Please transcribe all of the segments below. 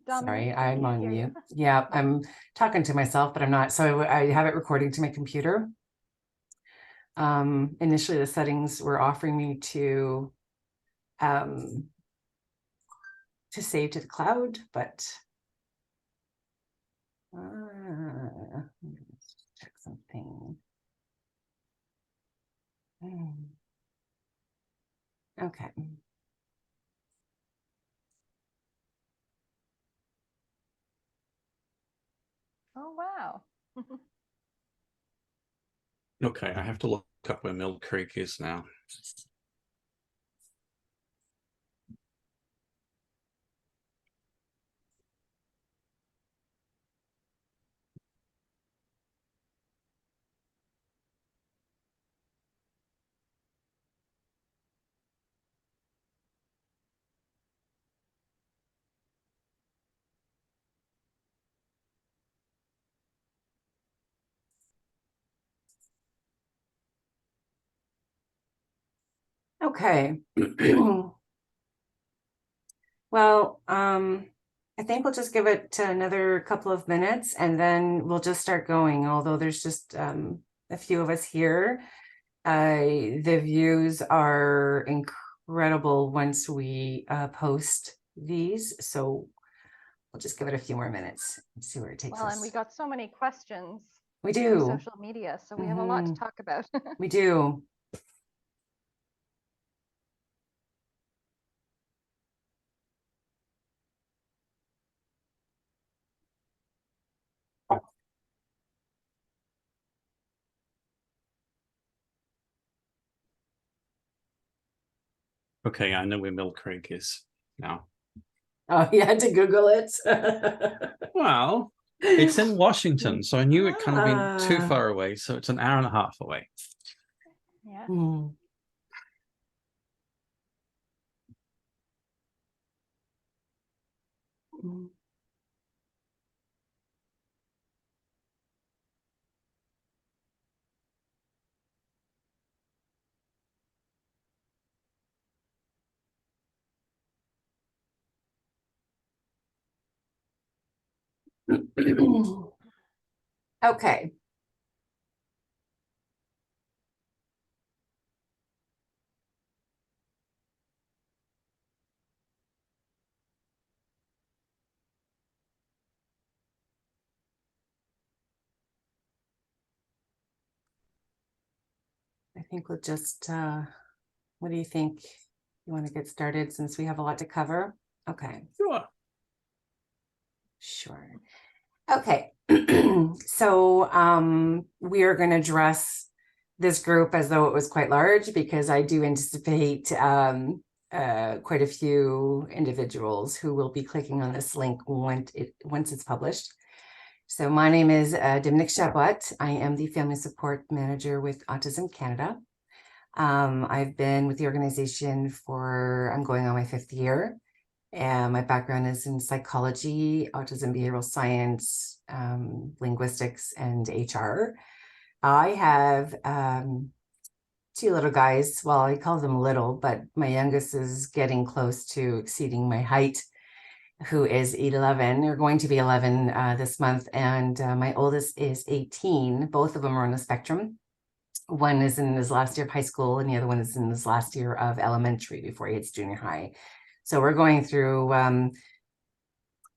Sorry, Dominique, I'm on hear you. mute. Yeah, I'm talking to myself, but I'm not. So I have it recording to my computer. Initially, the settings were offering me um, to save to the cloud, but let's check something. Okay. Oh, wow. Okay, I have to look up where Mill Creek is now. Okay. Well, I think we'll just give it another couple of minutes and then we'll just start going, although there's just a few of us here. The views are incredible once we post these, so we'll just give it a few more minutes and see where it takes Well, us. and we got so many questions We through do. social media, so we have a lot to talk about. We do. Okay, I know where Mill Creek is now. Oh, you had to Google it. Well, it's in Washington, so I knew it kind of been too Ah. far away, so it's an hour and a half away. Yeah. Okay. I think we'll just, what do you think? You want to get started since we have a lot to cover? Okay. Sure. Okay. So we are going to address this group as though it was quite large because I do anticipate quite a few individuals who will be clicking on this link once it's published. So my name is Dominique Chabot. I am the Family Support Manager with Autism Canada. I've been with the organization for, I'm going on my 5th year. And my background is in psychology, autism behavioral science, linguistics, and HR. I have 2 little guys. Well, I call them little, but my youngest is getting close to exceeding my height, who is 11. They're going to be 11 this month. And my oldest is 18. Both of them are on the spectrum. One is in his last year of high school, and the other one is in his last year of elementary before he hits junior high. So we're going through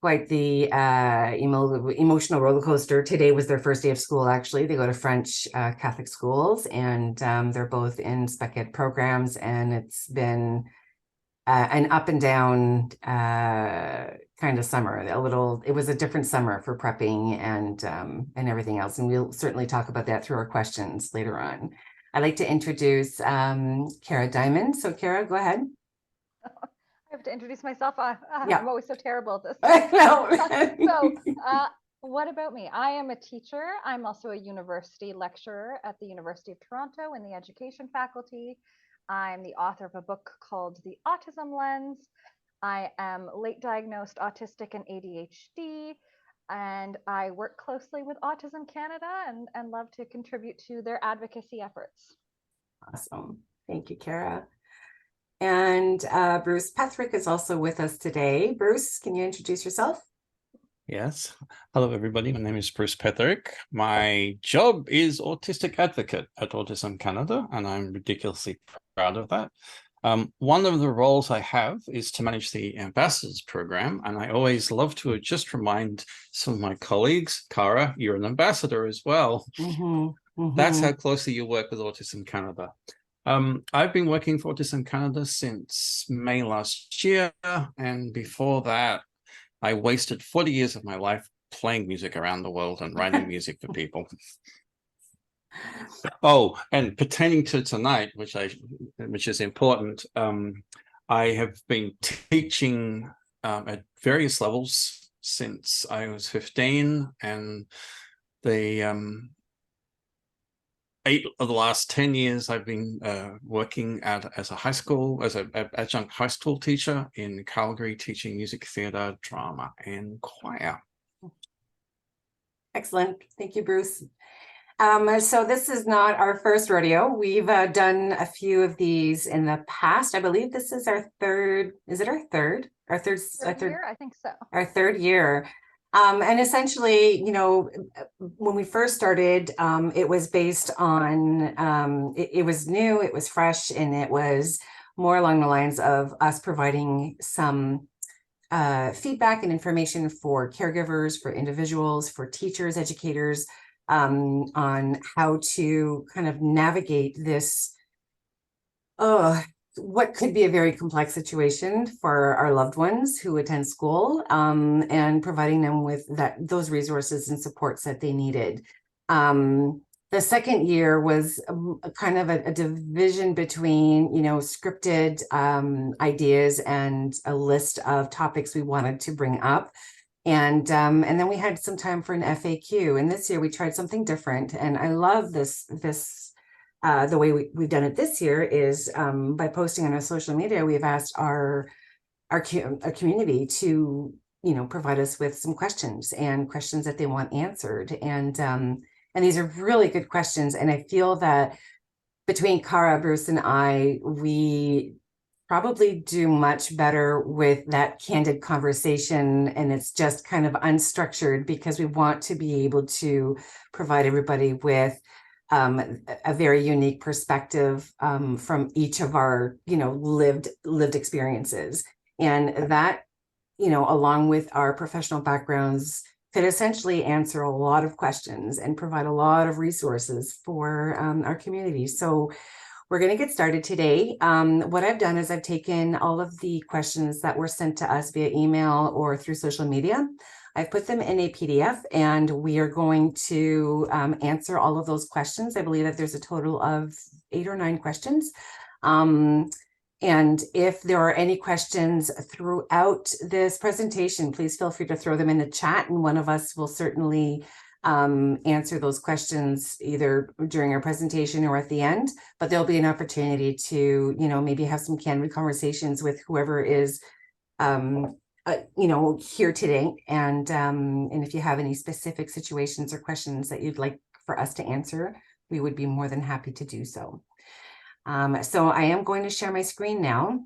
quite the emotional roller coaster. Today was their first day of school, actually. They go to French Catholic schools, and they're both in spec ed programs, and it's been an up and down kind of summer. It was a different summer for prepping and everything else. And we'll certainly talk about that through our questions later on. I'd like to introduce Kara Diamond. So Kara, go ahead. I have to introduce myself. Yeah. I'm always so terrible at this. No. What about me? I am a teacher. I'm also a university lecturer at the University of Toronto in the education faculty. I'm the author of a book called The Autism Lens. I am late diagnosed autistic and ADHD, and I work closely with Autism Canada and love to contribute to their advocacy efforts. Awesome. Thank you, Kara. And Bruce Petherick is also with us today. Bruce, can you introduce yourself? Yes. Hello, everybody. My name is Bruce Petherick. My job is autistic advocate at Autism Canada, and I'm ridiculously proud of that. One of the roles I have is to manage the ambassadors program, and I always love to just remind some of my colleagues, Cara, you're an ambassador as well. That's how closely you work with Autism Canada. I've been working for Autism Canada since May last year, and before that, I wasted 40 years of my life playing music around the world and writing music for people. Oh, and pertaining to tonight, which is important, I have been teaching at various levels since I was 15, and the 8 of the last 10 years I've been working as an adjunct high school teacher in Calgary, teaching music, theatre, drama, and choir. Excellent. Thank you, Bruce. So this is not our first rodeo. We've done a few of these in the past. I believe this is our third. Is it our third? Our third year? I think so. Our third year. And essentially, you know, when we first started, it was based on, it was new, it was fresh, and it was more along the lines of us providing some feedback and information for caregivers, for individuals, for teachers, educators, on how to kind of navigate this, what could be a very complex situation for our loved ones who attend school, and providing them with those resources and supports that they needed. The second year was kind of a division between, you know, scripted ideas and a list of topics we wanted to bring up. And then we had some time for an FAQ. And this year we tried something different. And I love this the way we've done it this year is by posting on our social media. We've asked our community to, you know, provide us with some questions that they want answered. And these are really good questions. And I feel that between Cara, Bruce, and I, we probably do much better with that candid conversation, and it's just kind of unstructured because we want to be able to provide everybody with a very unique perspective from each of our, you know, lived experiences. And that, you know, along with our professional backgrounds, could essentially answer a lot of questions and provide a lot of resources for our community. So we're going to get started today. What I've done is I've taken all of the questions that were sent to us via email or through social media. I've put them in a PDF, and we are going to answer all of those questions. I believe that there's a total of 8 or 9 questions. And if there are any questions throughout this presentation, please feel free to throw them in the chat, and one of us will certainly answer those questions either during our presentation or at the end. But there'll be an opportunity to, you know, maybe have some candid conversations with whoever is, you know, here today. And if you have any specific situations or questions that you'd like for us to answer, we would be more than happy to do so. So I am going to share my screen now.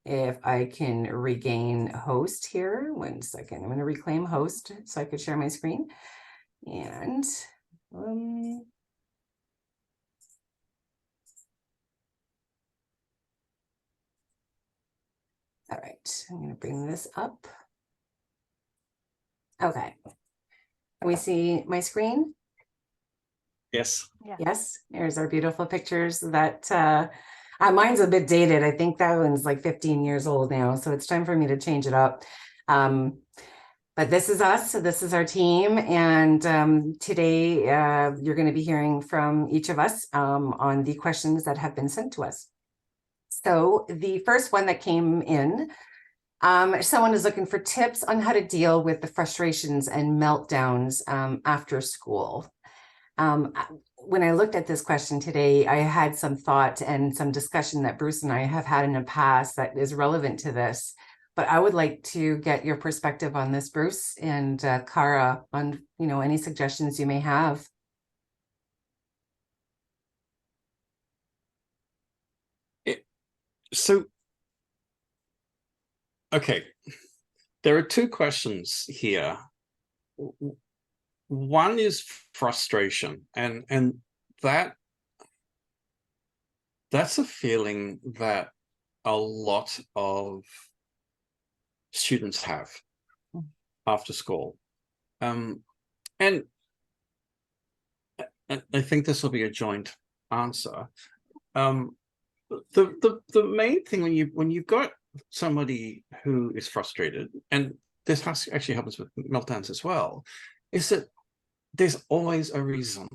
If I can regain host here, 1 second. I'm going to reclaim host so I could share my screen. And all right, I'm going to bring this up. Okay. Can we see my screen? Yes. Yeah. Yes, there's our beautiful pictures that mine's a bit dated. I think that one's like 15 years old now, so it's time for me to change it up. But this is us, so this is our team, and today you're going to be hearing from each of us on the questions that have been sent to us. So the first one that came in, someone is looking for tips on how to deal with the frustrations and meltdowns after school. When I looked at this question today, I had some thought and some discussion that Bruce and I have had in the past that is relevant to this. But I would like to get your perspective on this, Bruce, and Cara, on, you know, any suggestions you may have. So Okay, there are two questions here. One is frustration, and that's a feeling that a lot of students have after school. And I think this will be a joint answer. The main thing when you've got somebody who is frustrated, and this actually happens with meltdowns as well, is that there's always a reason.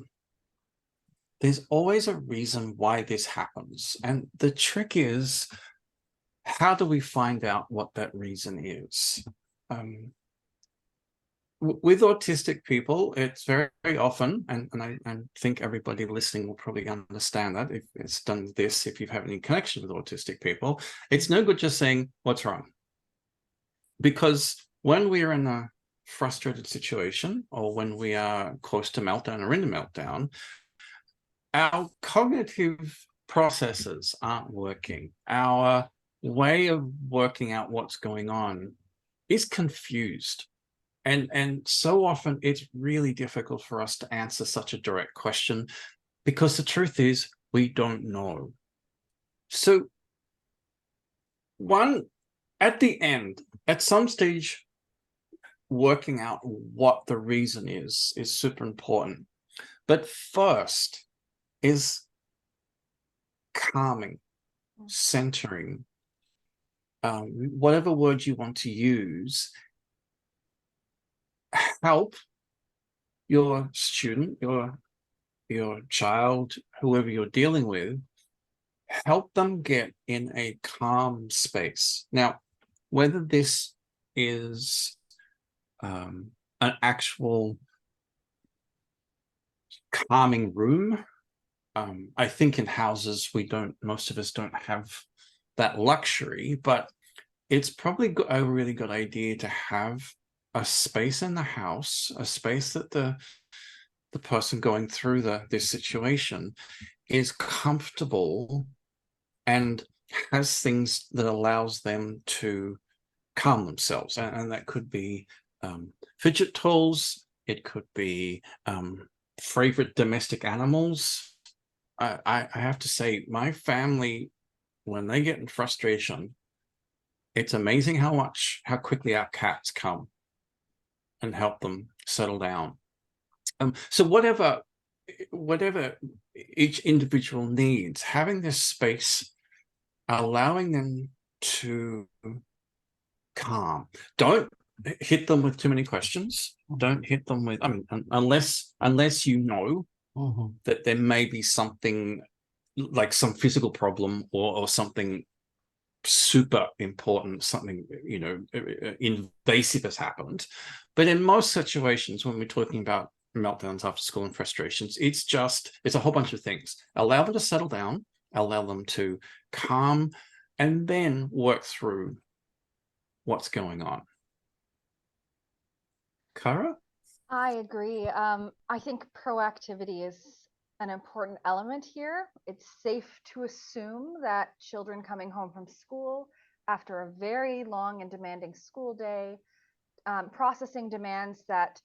There's always a reason why this happens. And the trick is, how do we find out what that reason is? With autistic people, it's very, very often, and I think everybody listening will probably understand that if it's done this, if you have any connection with autistic people, it's no good just saying, what's wrong? Because when we are in a frustrated situation, or when we are close to meltdown or in a meltdown, our cognitive processes aren't working. Our way of working out what's going on is confused. And so often it's really difficult for us to answer such a direct question, because the truth is we don't know. So at the end, at some stage, working out what the reason is super important. But first is calming, centering, whatever word you want to use. Help your student, your child, whoever you're dealing with, help them get in a calm space. Now, whether this is an actual calming room, I think in houses most of us don't have that luxury, but it's probably a really good idea to have a space in the house, a space that the person going through this situation is comfortable and has things that allows them to calm themselves. And that could be fidget tools, it could be favorite domestic animals. I have to say, my family, when they get in frustration, it's amazing how quickly our cats come and help them settle down. So whatever each individual needs, having this space, allowing them to calm. Don't hit them with too many questions. Don't hit them with, I mean, unless you know that there may be something like some physical problem or something super important, something, you know, invasive has happened. But in most situations, when we're talking about meltdowns after school and frustrations, it's a whole bunch of things. Allow them to settle down, allow them to calm, and then work through what's going on. Kara? I agree. I think proactivity is an important element here. It's safe to assume that children coming home from school after a very long and demanding school day, processing demands that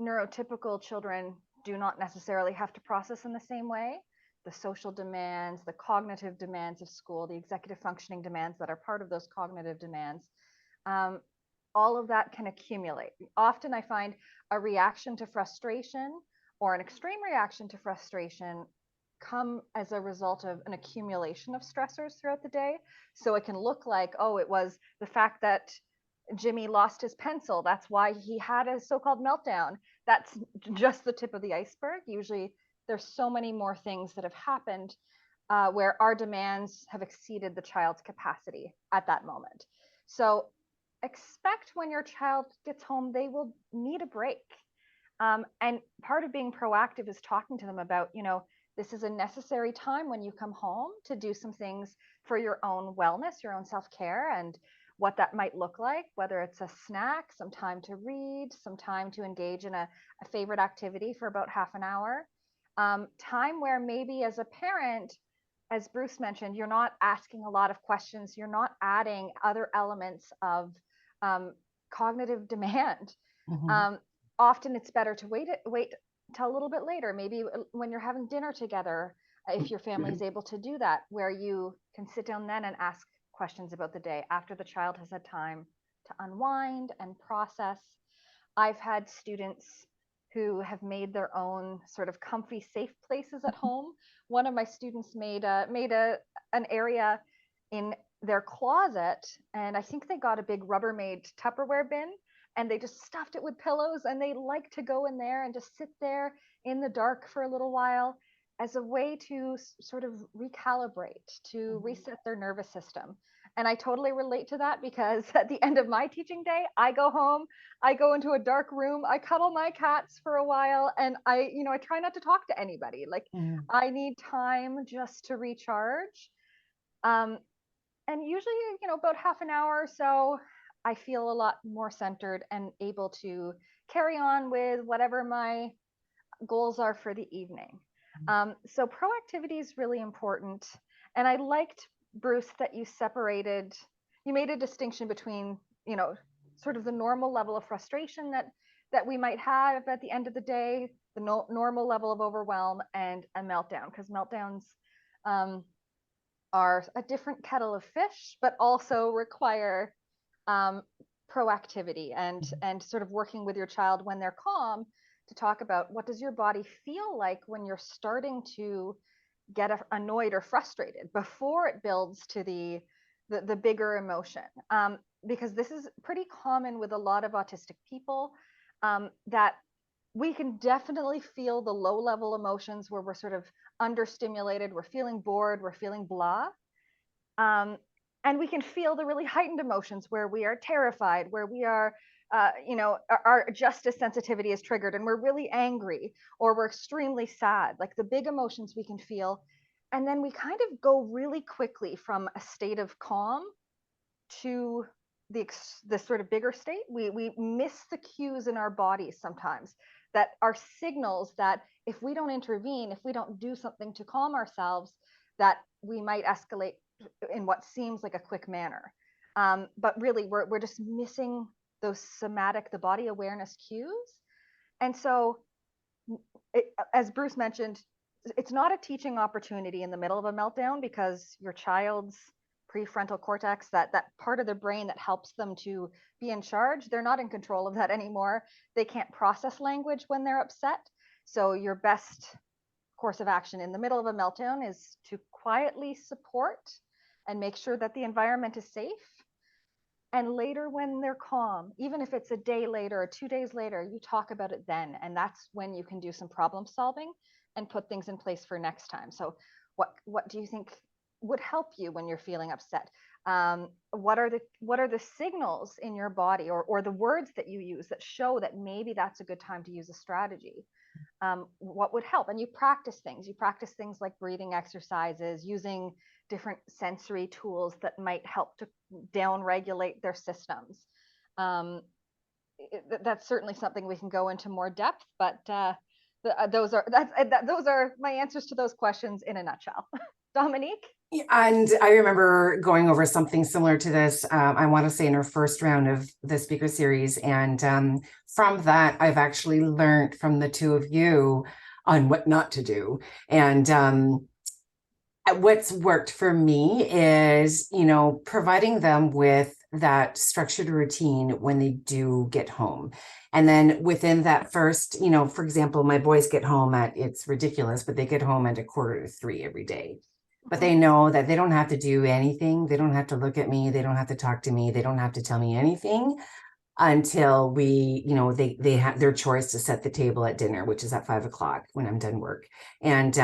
neurotypical children do not necessarily have to process in the same way. The social demands, the cognitive demands of school, the executive functioning demands that are part of those cognitive demands, all of that can accumulate. Often I find a reaction to frustration or an extreme reaction to frustration come as a result of an accumulation of stressors throughout the day. So it can look like, oh, it was the fact that Jimmy lost his pencil. That's why he had a so-called meltdown. That's just the tip of the iceberg. Usually there's so many more things that have happened where our demands have exceeded the child's capacity at that moment. So expect when your child gets home, they will need a break. And part of being proactive is talking to them about, this is a necessary time when you come home to do some things for your own wellness, your own self-care, and what that might look like, whether it's a snack, some time to read, some time to engage in a favorite activity for about half an hour. Time where maybe as a parent, as Bruce mentioned, you're not asking a lot of questions. You're not adding other elements of cognitive demand. Mhm. Often it's better to wait till a little bit later, maybe when you're having dinner together, if your family is able to do that, where you can sit down then and ask questions about the day after the child has had time to unwind and process. I've had students who have made their own sort of comfy, safe places at home. One of my students made an area in their closet, and I think they got a big Rubbermaid Tupperware bin, and they just stuffed it with pillows, and they like to go in there and just sit there in the dark for a little while as a way to sort of recalibrate, to reset their nervous system. And I totally relate to that, because at the end of my teaching day, I go home, I go into a dark room, I cuddle my cats for a while, and I try not to talk to anybody. Like, Mm. I need time just to recharge. Um, and usually, about half an hour or so, I feel a lot more centered and able to carry on with whatever my goals are for the evening. So proactivity is really important. And I liked, Bruce, that you made a distinction between, sort of the normal level of frustration that we might have at the end of the day, the normal level of overwhelm, and a meltdown, because meltdowns um, are a different kettle of fish, but also require um, proactivity and sort of working with your child when they're calm, to talk about what does your body feel like when you're starting to get annoyed or frustrated before it builds to the bigger emotion. Because this is pretty common with a lot of autistic people, that we can definitely feel the low level emotions where we're sort of understimulated, we're feeling bored, we're feeling blah. Um, and we can feel the really heightened emotions where we are terrified, where we are, our justice sensitivity is triggered and we're really angry, or we're extremely sad, like the big emotions we can feel. And then we kind of go really quickly from a state of calm to the sort of bigger state. We miss the cues in our bodies sometimes that are signals that if we don't intervene, if we don't do something to calm ourselves, that we might escalate in what seems like a quick manner. But really, we're just missing those somatic, the body awareness cues. And so, as Bruce mentioned, it's not a teaching opportunity in the middle of a meltdown, because your child's prefrontal cortex, that part of the brain that helps them to be in charge, they're not in control of that anymore. They can't process language when they're upset. So your best course of action in the middle of a meltdown is to quietly support and make sure that the environment is safe. And later, when they're calm, even if it's a day later or 2 days later, you talk about it then. And that's when you can do some problem solving and put things in place for next time. So what do you think would help you when you're feeling upset? What are the signals in your body, or the words that you use that show that maybe that's a good time to use a strategy? What would help? And you practice things. You practice things like breathing exercises, using different sensory tools that might help to down regulate their systems. That's certainly something we can go into more depth, but those are my answers to those questions in a nutshell. Dominique? Yeah, and I remember going over something similar to this, I want to say in our first round of the speaker series. And from that, I've actually learned from the two of you on what not to do. And what's worked for me is, providing them with that structured routine when they do get home. And then within that first, for example, my boys get home it's ridiculous, but they get home at 2:45 every day. But they know that they don't have to do anything. They don't have to look at me. They don't have to talk to me. They don't have to tell me anything until they have their choice to set the table at dinner, which is at 5 o'clock when I'm done work. And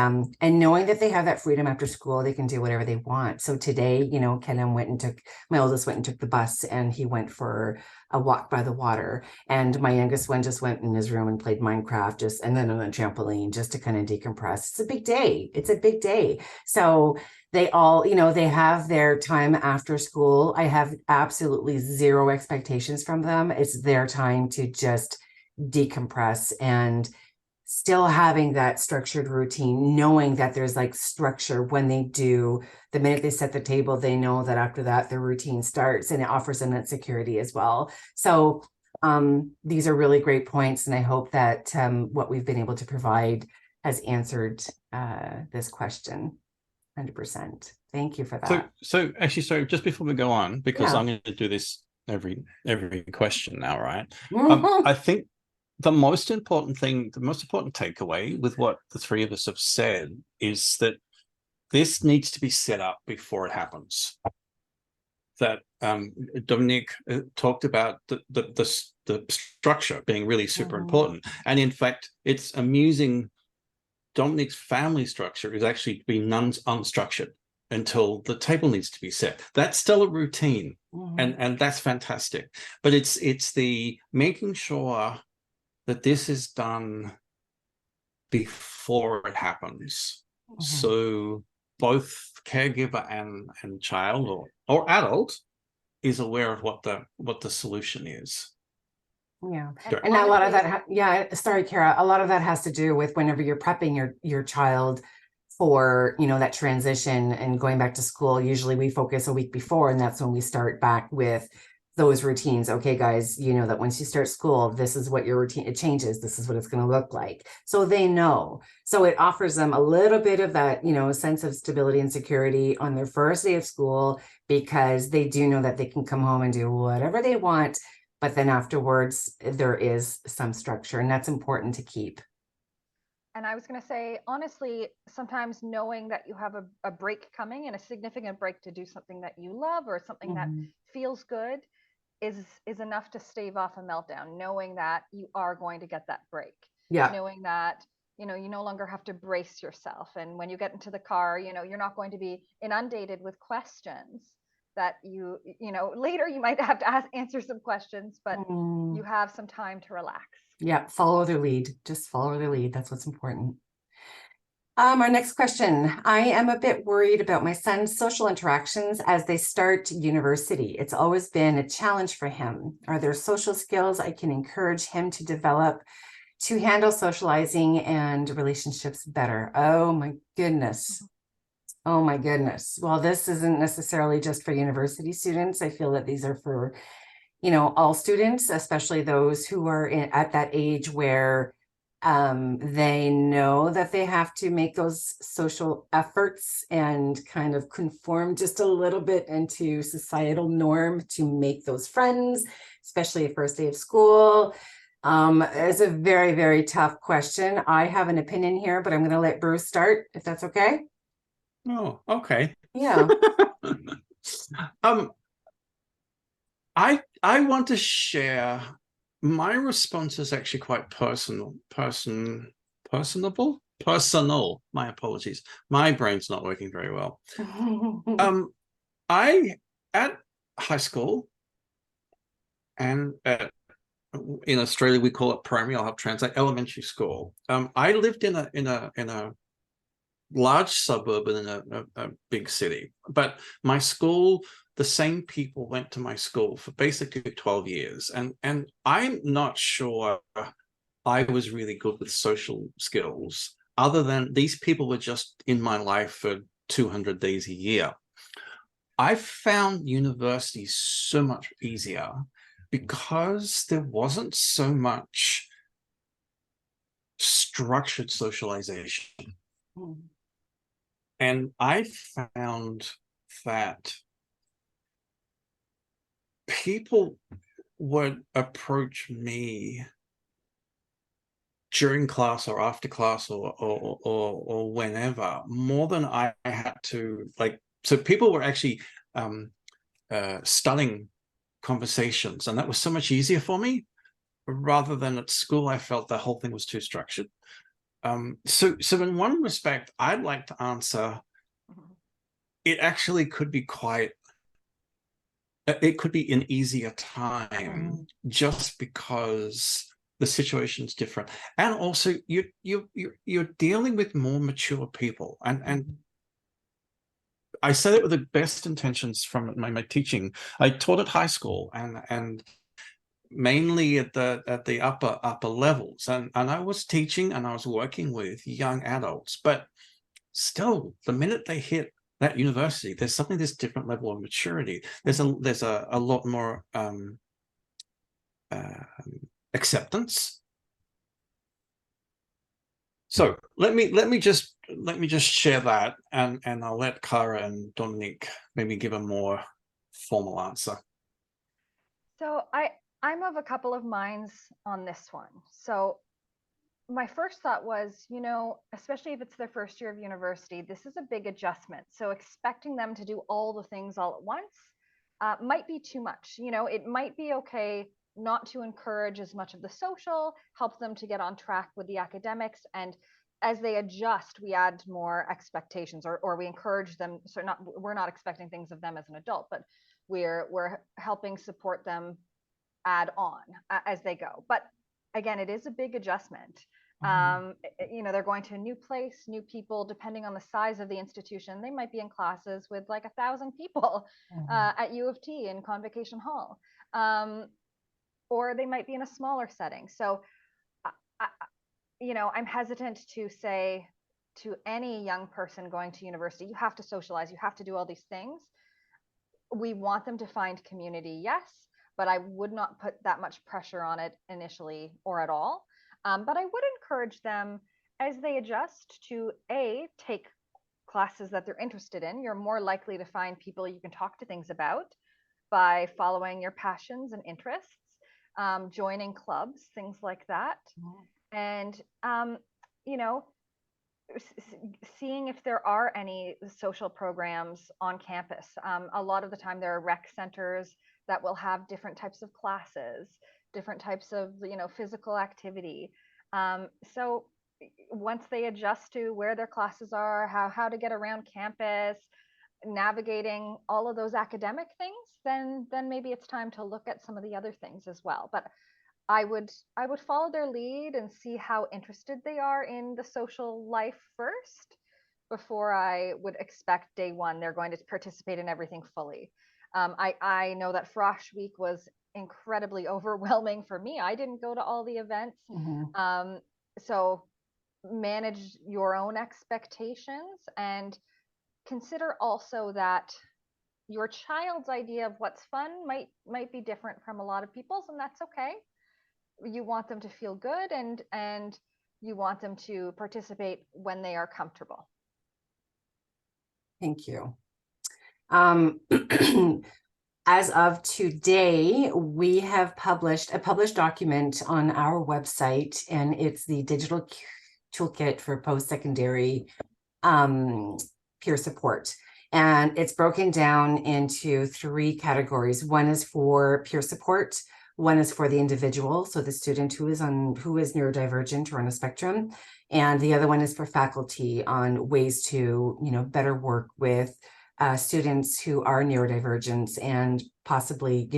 knowing that they have that freedom after school, they can do whatever they want. So today, Kellen my oldest went and took the bus, and he went for a walk by the water. And my youngest one just went in his room and played Minecraft, and then on a trampoline, just to kind of decompress. It's a big day. It's a big day. So they all, they have their time after school. I have absolutely zero expectations from them. It's their time to just decompress and still having that structured routine, knowing that there's like structure when they do, the minute they set the table, they know that after that, their routine starts, and it offers them that security as well. So these are really great points. And I hope that what we've been able to provide has answered this question 100%. Thank you for that. So actually, sorry, just before we go on, because Yeah. I'm going to do this every question now, right? Mhm. I think the most important thing, the most important takeaway with what the three of us have said is that this needs to be set up before it happens. That Dominique talked about the structure being really super important, and in fact, it's amusing. Dominique's family structure is actually being unstructured until the table needs to be set. That's still a routine, and that's fantastic. But it's the making sure that this is done before it happens. So both caregiver and child or adult is aware of what the solution is. Yeah. And And a lot of honestly, that, sorry, Kara, a lot of that has to do with whenever you're prepping your child for, you know, that transition and going back to school. Usually we focus a week before, and that's when we start back with those routines. Okay, guys, you know that once you start school, this is what your routine, it changes. This is what it's going to look like. So they know. So it offers them a little bit of that, you know, sense of stability and security on their first day of school, because they do know that they can come home and do whatever they want. But then afterwards, there is some structure, and that's important to keep. and I was going to say, honestly, sometimes knowing that you have a break coming and a significant break to do something that you love or something that feels good is enough to stave off a meltdown, knowing that you are going to get that break. Yeah. Knowing that, you know, you no longer have to brace yourself. And when you get into the car, you know, you're not going to be inundated with questions that you know, later you might have to answer some questions, but you have some time to relax. Yeah, follow their lead. Just follow their lead. That's what's important. Our next question. I am a bit worried about my son's social interactions as they start university. It's always been a challenge for him. Are there social skills I can encourage him to develop to handle socializing and relationships better? Oh my goodness. Oh my goodness. Well, this isn't necessarily just for university students. I feel that these are for, you know, all students, especially those who are at that age where they know that they have to make those social efforts and kind of conform just a little bit into societal norm to make those friends, especially at first day of school. It's a very, very tough question. I have an opinion here, but I'm going to let Bruce start, if that's okay. Oh, okay. Yeah. I want to share. My response is actually quite personable. My apologies. My brain's not working very well. I at high school and in Australia we call it primary. I'll have to translate elementary school. I lived in a large suburb in a big city, but my school, the same people went to my school for basically 12 years, and I'm not sure I was really good with social skills, other than these people were just in my life for 200 days a year. I found university so much easier because there wasn't so much structured socialization. And I found that people would approach me during class or after class or whenever, more than I had to, like, so people were actually studying conversations, and that was so much easier for me, rather than at school I felt the whole thing was too structured. So in one respect, I'd like to answer, it actually could be it could be an easier time just because the situation's different, and also you're dealing with more mature people, and I say it with the best intentions from my teaching. I taught at high school, and mainly at the upper levels, and I was teaching and I was working with young adults, but still, the minute they hit that university, there's suddenly this different level of maturity. There's a lot more acceptance. So let me just share that, and I'll let Cara and Dominique maybe give a more formal answer. So I'm of a couple of minds on this one. So my first thought was, especially if it's their first year of university, this is a big adjustment. So expecting them to do all the things all at once might be too much. It might be okay not to encourage as much of the social, help them to get on track with the academics. And as they adjust, we add more expectations, or we encourage them. So we're not expecting things of them as an adult, but we're helping support them add on as they go. But again, it is a big adjustment. They're going to a new place, new people. Depending on the size of the institution, they might be in classes with like 1,000 people at U of T in Convocation Hall, or they might be in a smaller setting. So I'm hesitant to say to any young person going to university, you have to socialize, you have to do all these things. We want them to find community, yes, but I would not put that much pressure on it initially or at all. But I would encourage them, as they adjust, to take classes that they're interested in. You're more likely to find people you can talk to things about by following your passions and interests, joining clubs, things like that. And, seeing if there are any social programs on campus. A lot of the time there are rec centers that will have different types of classes, different types of physical activity. So once they adjust to where their classes are, how to get around campus, navigating all of those academic things, then maybe it's time to look at some of the other things as well. But I would follow their lead and see how interested they are in the social life first, before I would expect day one they're going to participate in everything fully. I know that Frosh Week was incredibly overwhelming for me. I didn't go to all the events. So manage your own expectations, and consider also that your child's idea of what's fun might be different from a lot of people's, and that's okay. You want them to feel good, and you want them to participate when they are comfortable. Thank you. As of today, we have published a published document on our website, and it's the digital toolkit for post-secondary peer support. And it's broken down into 3 categories. One is for peer support. One is for the individual, so the student who is neurodivergent or on a spectrum. And the other one is for faculty on ways to, better work with students who are neurodivergent, and possibly,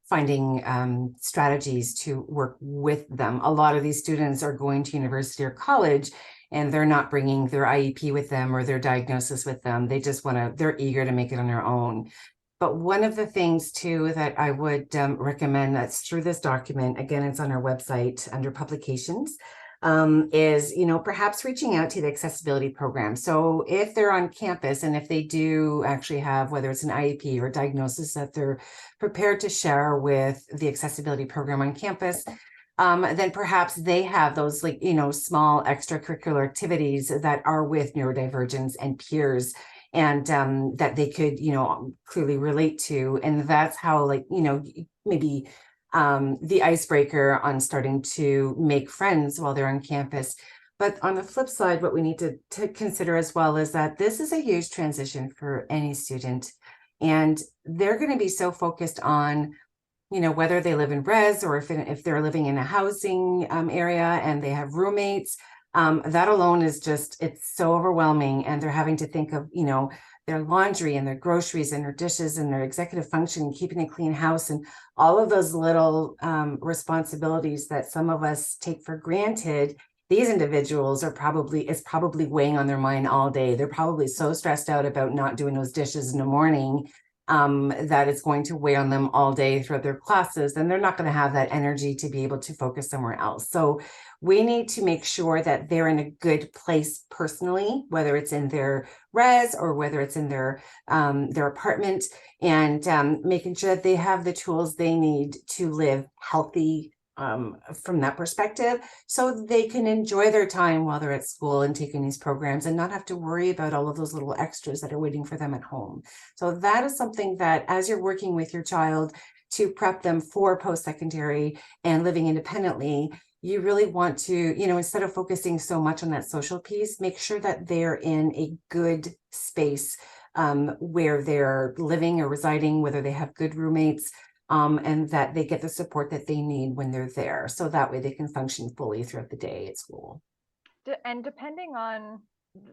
finding strategies to work with them. A lot of these students are going to university or college, and they're not bringing their IEP with them or their diagnosis with them. They just they're eager to make it on their own. But one of the things too that I would recommend, that's through this document, again, it's on our website under publications, is, perhaps reaching out to the accessibility program. So if they're on campus, and if they do actually have, whether it's an IEP or diagnosis that they're prepared to share with the accessibility program on campus, then perhaps they have those small extracurricular activities that are with neurodivergence and peers, and that they could, clearly relate to. And that's how, maybe the icebreaker on starting to make friends while they're on campus. But on the flip side, what we need to consider as well is that this is a huge transition for any student. And they're going to be so focused on, whether they live in res, or if they're living in a housing area and they have roommates. That alone is it's so overwhelming, and they're having to think of, their laundry and their groceries and their dishes and their executive function and keeping a clean house and all of those little responsibilities that some of us take for granted. These individuals it's probably weighing on their mind all day. They're probably so stressed out about not doing those dishes in the morning that is going to weigh on them all day throughout their classes, and they're not going to have that energy to be able to focus somewhere else. So we need to make sure that they're in a good place personally, whether it's in their res or whether it's in their apartment, and making sure that they have the tools they need to live healthy from that perspective, so they can enjoy their time while they're at school and taking these programs and not have to worry about all of those little extras that are waiting for them at home. So that is something that, as you're working with your child to prep them for post-secondary and living independently, you really want to, you know, instead of focusing so much on that social piece, make sure that they're in a good space where they're living or residing, whether they have good roommates, and that they get the support that they need when they're there. So that way they can function fully throughout the day at school. And depending on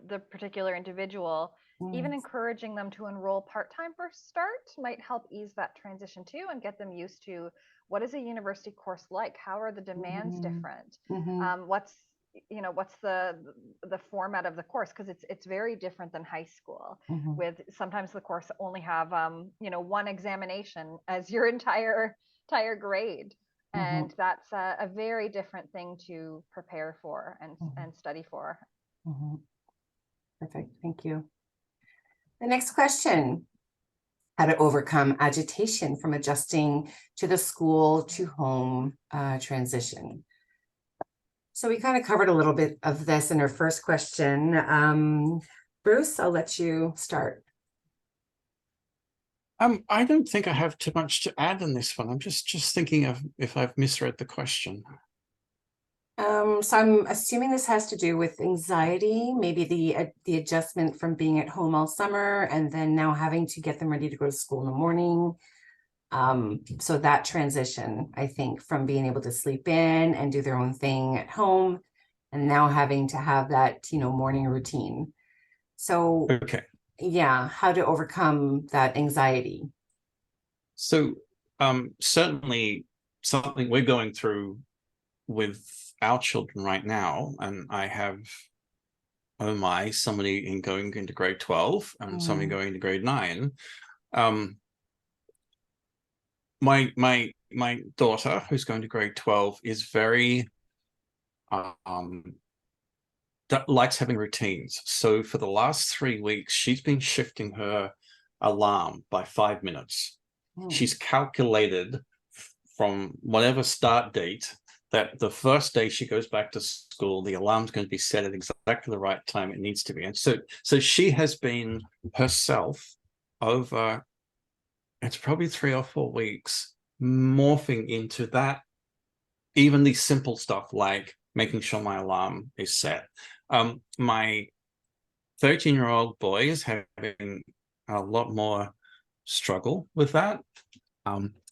the particular individual, even encouraging them to enroll part-time for start might help ease that transition too, and get them used to what is a university course like? How are the demands different? What's the format of the course? Because it's very different than high school. With sometimes the course only have one examination as your entire grade. And that's a very different thing to prepare for and study for. Perfect. Thank you. The next question: how to overcome agitation from adjusting to the school to home transition. So we kind of covered a little bit of this in our first question. Bruce, I'll let you start. I don't think I have too much to add in this one. I'm just thinking of if I've misread the question. So I'm assuming this has to do with anxiety, maybe the adjustment from being at home all summer and then now having to get them ready to go to school in the morning. So that transition, I think, from being able to sleep in and do their own thing at home and now having to have that, morning routine. So, Okay. Yeah, how to overcome that anxiety. So, certainly something we're going through with our children right now, and I have, oh my, somebody going into grade 12 and somebody going to grade 9. My daughter, who's going to grade 12, is very likes having routines. So for the last 3 weeks, she's been shifting her alarm by 5 minutes. She's calculated from whatever start date that the first day she goes back to school, the alarm's going to be set at exactly the right time it needs to be. And so she has been herself over, it's probably 3 or 4 weeks, morphing into that, even these simple stuff like making sure my alarm is set. My 13-year-old boy is having a lot more struggle with that.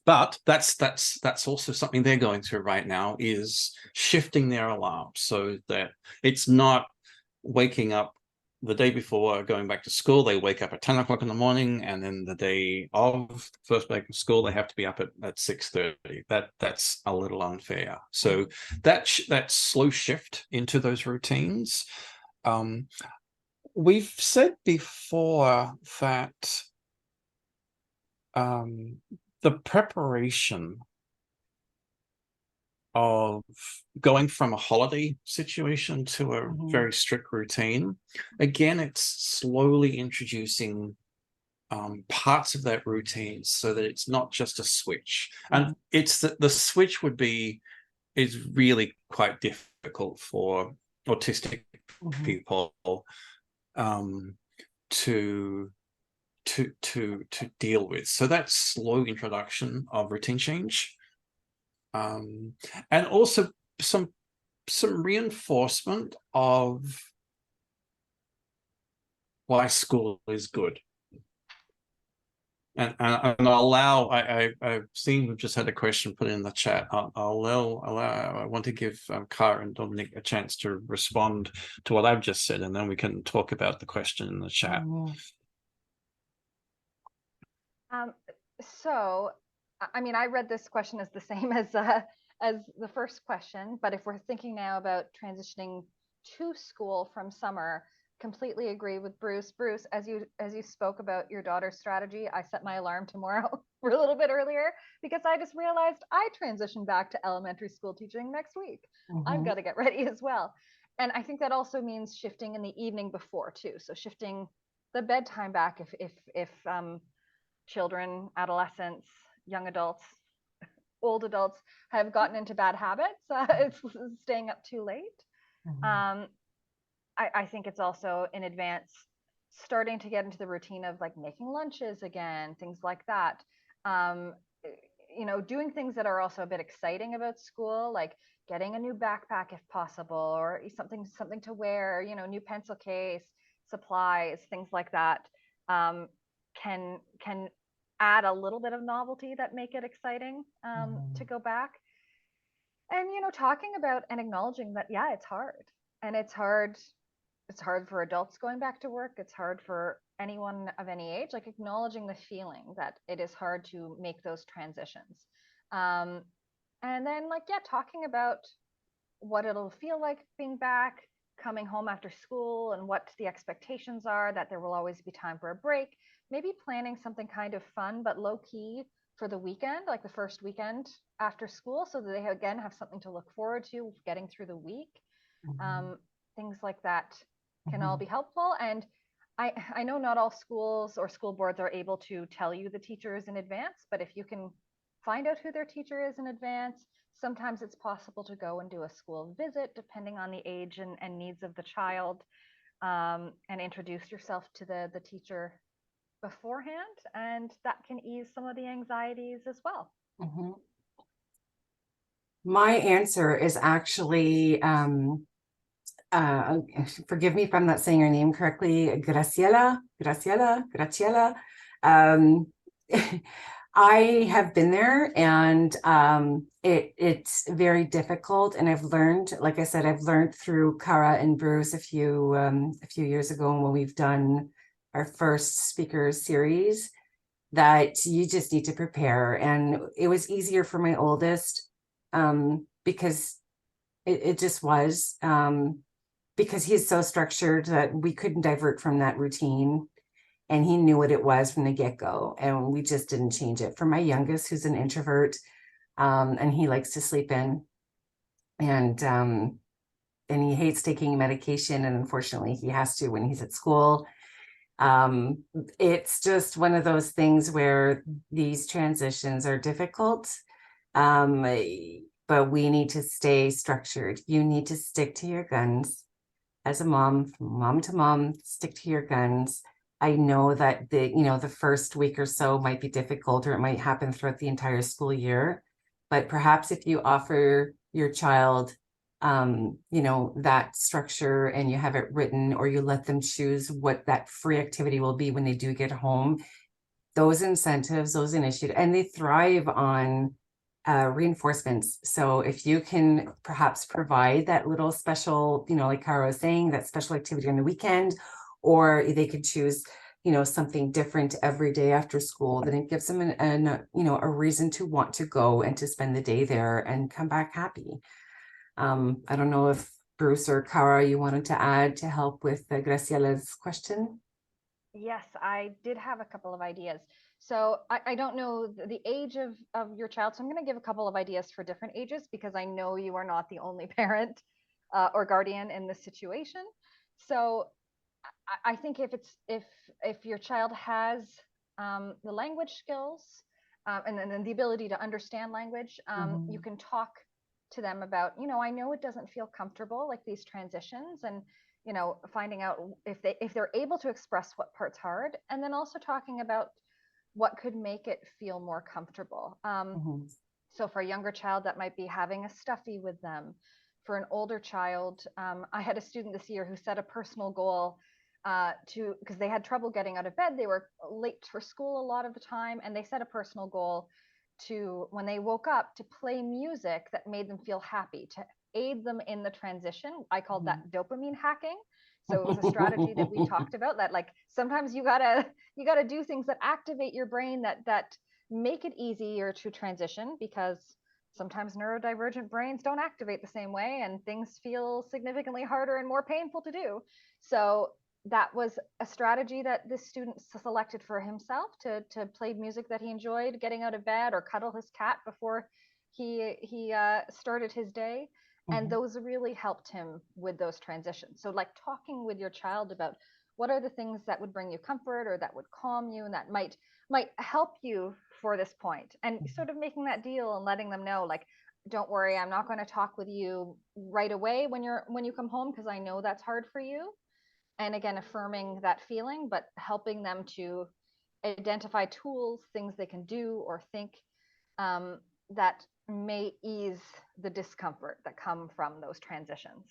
But that's also something they're going through right now, is shifting their alarm so that it's not waking up the day before going back to school. They wake up at 10 o'clock in the morning, and then the day of first back to school, they have to be up at 6:30. That's a little unfair. So that slow shift into those routines. We've said before that the preparation of going from a holiday situation to a very strict routine, again, it's slowly introducing parts of that routine so that it's not just a switch. And it's the switch is really quite difficult for autistic people to deal with. So that slow introduction of routine change, and also some reinforcement of why school is good. And I'll allow, I've seen we've just had a question put in the chat. I'll allow, I want to give Cara and Dominic a chance to respond to what I've just said, and then we can talk about the question in the chat. So, I mean, I read this question as the same as the first question, but if we're thinking now about transitioning to school from summer, completely agree with Bruce. Bruce, as you spoke about your daughter's strategy, I set my alarm tomorrow for a little bit earlier because I just realized I transition back to elementary school teaching next week. I've got to get ready as well. And I think that also means shifting in the evening before too. So shifting the bedtime back if children, adolescents, young adults, old adults have gotten into bad habits, it's staying up too late. Um, I think it's also in advance starting to get into the routine of like making lunches again, things like that. Um, doing things that are also a bit exciting about school, like getting a new backpack if possible, or something to wear, new pencil case, supplies, things like that, can add a little bit of novelty that make it exciting to go back. And talking about and acknowledging that, yeah, it's hard, and it's hard for adults going back to work. It's hard for anyone of any age, like acknowledging the feeling that it is hard to make those transitions. Um, and then, like, yeah, talking about what it'll feel like being back, coming home after school, and what the expectations are, that there will always be time for a break. Maybe planning something kind of fun but low key for the weekend, like the first weekend after school, so that they again have something to look forward to getting through the week. Things like that can all be helpful. And I know not all schools or school boards are able to tell you the teachers in advance, but if you can find out who their teacher is in advance, sometimes it's possible to go and do a school visit depending on the age and needs of the child, and introduce yourself to the teacher beforehand, and that can ease some of the anxieties as well. My answer is actually forgive me if I'm not saying your name correctly, Graciela. I have been there, and it's very difficult. And I've learned, like I said, I've learned through Cara and Bruce a few years ago when we've done our first speaker series, that you just need to prepare. And it was easier for my oldest because it just was. Because he's so structured that we couldn't divert from that routine, and he knew what it was from the get-go, and we just didn't change it. For my youngest, who's an introvert, and he likes to sleep in, and he hates taking medication, and unfortunately he has to when he's at school. It's just one of those things where these transitions are difficult, but we need to stay structured. You need to stick to your guns. As a mom, from mom to mom, stick to your guns. I know that the first week or so might be difficult, or it might happen throughout the entire school year. But perhaps if you offer your child, that structure, and you have it written, or you let them choose what that free activity will be when they do get home, those incentives, those initiatives, and they thrive on reinforcements. So if you can perhaps provide that little special, like Cara was saying, that special activity on the weekend, or they could choose, something different every day after school, then it gives them a reason to want to go and to spend the day there and come back happy. I don't know if Bruce or Cara, you wanted to add to help with Graciela's question. Yes, I did have a couple of ideas. So I don't know the age of your child, so I'm going to give a couple of ideas for different ages because I know you are not the only parent or guardian in this situation. So I think if your child has the language skills, and then the ability to understand language, you can talk to them about, I know it doesn't feel comfortable, like these transitions, and finding out if they're able to express what part's hard, and then also talking about what could make it feel more comfortable. So for a younger child, that might be having a stuffy with them. For an older child, I had a student this year who set a personal goal because they had trouble getting out of bed. They were late for school a lot of the time, and they set a personal goal to, when they woke up, to play music that made them feel happy, to aid them in the transition. I called that dopamine hacking. So it was a strategy that we talked about, that like sometimes you gotta do things that activate your brain, that make it easier to transition, because sometimes neurodivergent brains don't activate the same way and things feel significantly harder and more painful to do. So that was a strategy that this student selected for himself to play music that he enjoyed, getting out of bed, or cuddle his cat before he started his day. And those really helped him with those transitions. So like talking with your child about what are the things that would bring you comfort or that would calm you and that might help you for this point, and sort of making that deal and letting them know, like, don't worry, I'm not going to talk with you right away when you come home, because I know that's hard for you. And again, affirming that feeling, but helping them to identify tools, things they can do or think, that may ease the discomfort that come from those transitions.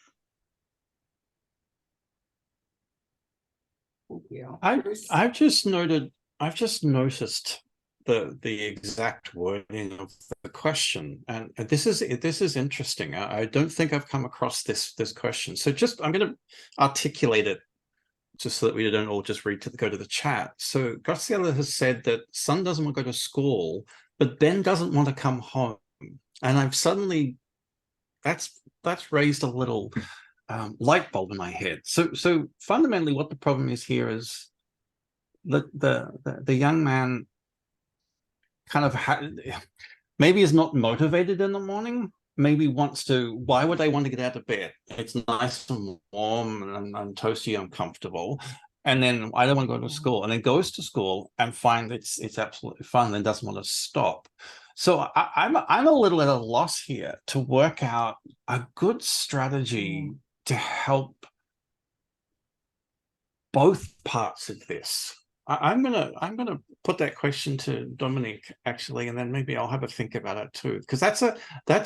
Thank you. I've just noticed the exact wording of the question, and this is interesting. I don't think I've come across this question. So just I'm going to articulate it just so that we don't all just go to the chat. So Graciela has said that son doesn't want to go to school, but then doesn't want to come home, and I've suddenly that's raised a little light bulb in my head. So fundamentally, what the problem is here is the young man kind of maybe is not motivated in the morning. Maybe wants to. Why would they want to get out of bed? It's nice and warm and toasty and comfortable. And then I don't want to go to school, and then goes to school and find it's absolutely fun, and doesn't want to stop. So I'm a little at a loss here to work out a good strategy to help both parts of this. I'm gonna put that question to Dominique, actually, and then maybe I'll have a think about it too, because that's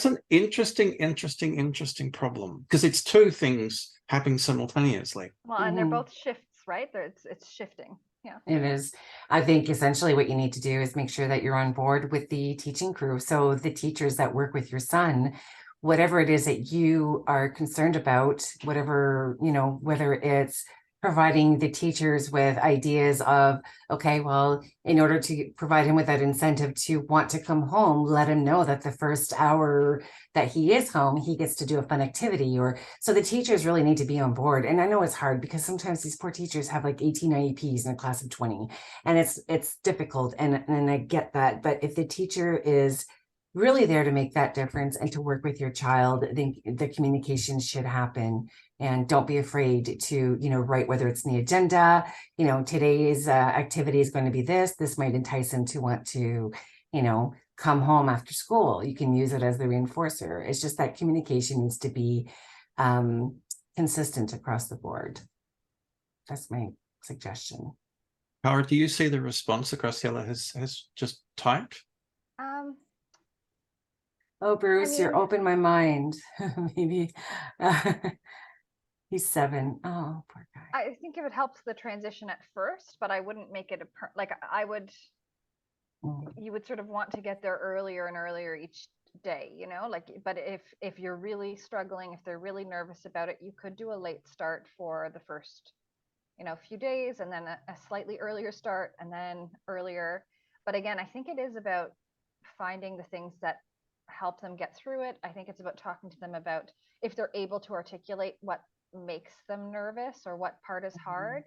an interesting problem, because it's two things happening simultaneously. Well, and they're both shifts, right? It's shifting. Yeah, it is. I think essentially what you need to do is make sure that you're on board with the teaching crew. So the teachers that work with your son, whatever it is that you are concerned about, whatever, whether it's providing the teachers with ideas of, okay, well, in order to provide him with that incentive to want to come home, let him know that the first hour that he is home, he gets to do a fun activity. Or so the teachers really need to be on board. And I know it's hard because sometimes these poor teachers have like 18 IEPs in a class of 20, and it's difficult. And I get that. But if the teacher is really there to make that difference and to work with your child, I think the communication should happen. And don't be afraid to, write, whether it's in the agenda, today's activity is going to be this. This might entice him to want to, come home after school. You can use it as the reinforcer. It's just that communication needs to be consistent across the board. That's my suggestion. Cara, do you see the response that Graciela has just typed? Oh, Bruce, you're open my mind. Maybe. He's 7. Oh, poor guy. I think if it helps the transition at first, but I wouldn't make it I would. You would sort of want to get there earlier and earlier each day, but if you're really struggling, if they're really nervous about it, you could do a late start for the first, few days, and then a slightly earlier start, and then earlier. But again, I think it is about finding the things that help them get through it. I think it's about talking to them about if they're able to articulate what makes them nervous or what part is hard,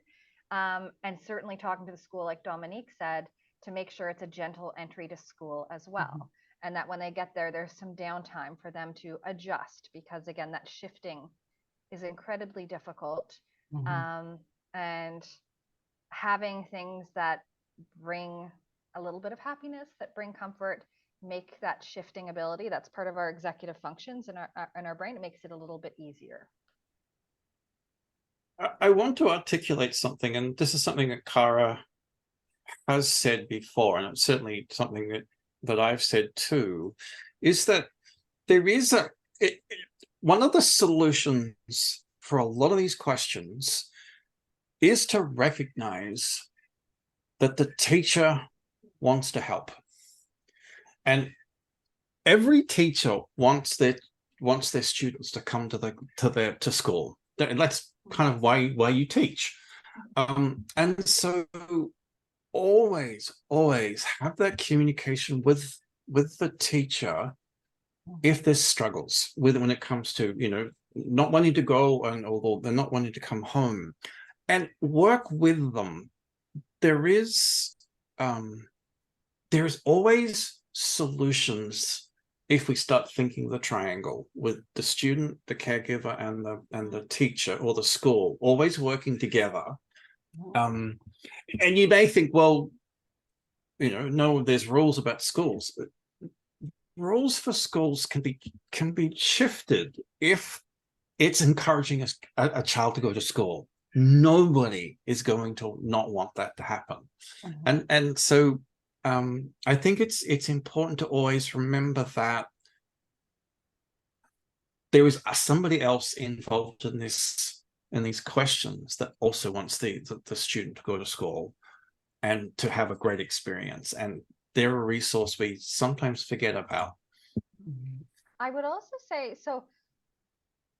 and certainly talking to the school, like Dominique said, to make sure it's a gentle entry to school as well, and that when they get there, there's some downtime for them to adjust, because again, that shifting is incredibly difficult. And having things that bring a little bit of happiness, that bring comfort, make that shifting ability, that's part of our executive functions in our brain, it makes it a little bit easier. I want to articulate something, and this is something that Cara has said before, and it's certainly something that I've said too, is that there is one of the solutions for a lot of these questions is to recognize that the teacher wants to help. And every teacher wants their students to come to school. That's kind of why you teach. And so always have that communication with the teacher if there's struggles when it comes to not wanting to go, or they're not wanting to come home. and work with them. There is always solutions if we start thinking the triangle with the student, the caregiver, and the teacher or the school always working together. And you may think, well, no, there's rules about schools. Rules for schools can be shifted if it's encouraging a child to go to school. Nobody is going to not want that to happen. And so I think it's important to always remember that there is somebody else involved in these questions that also wants the student to go to school and to have a great experience, and they're a resource we sometimes forget about. I would also say, so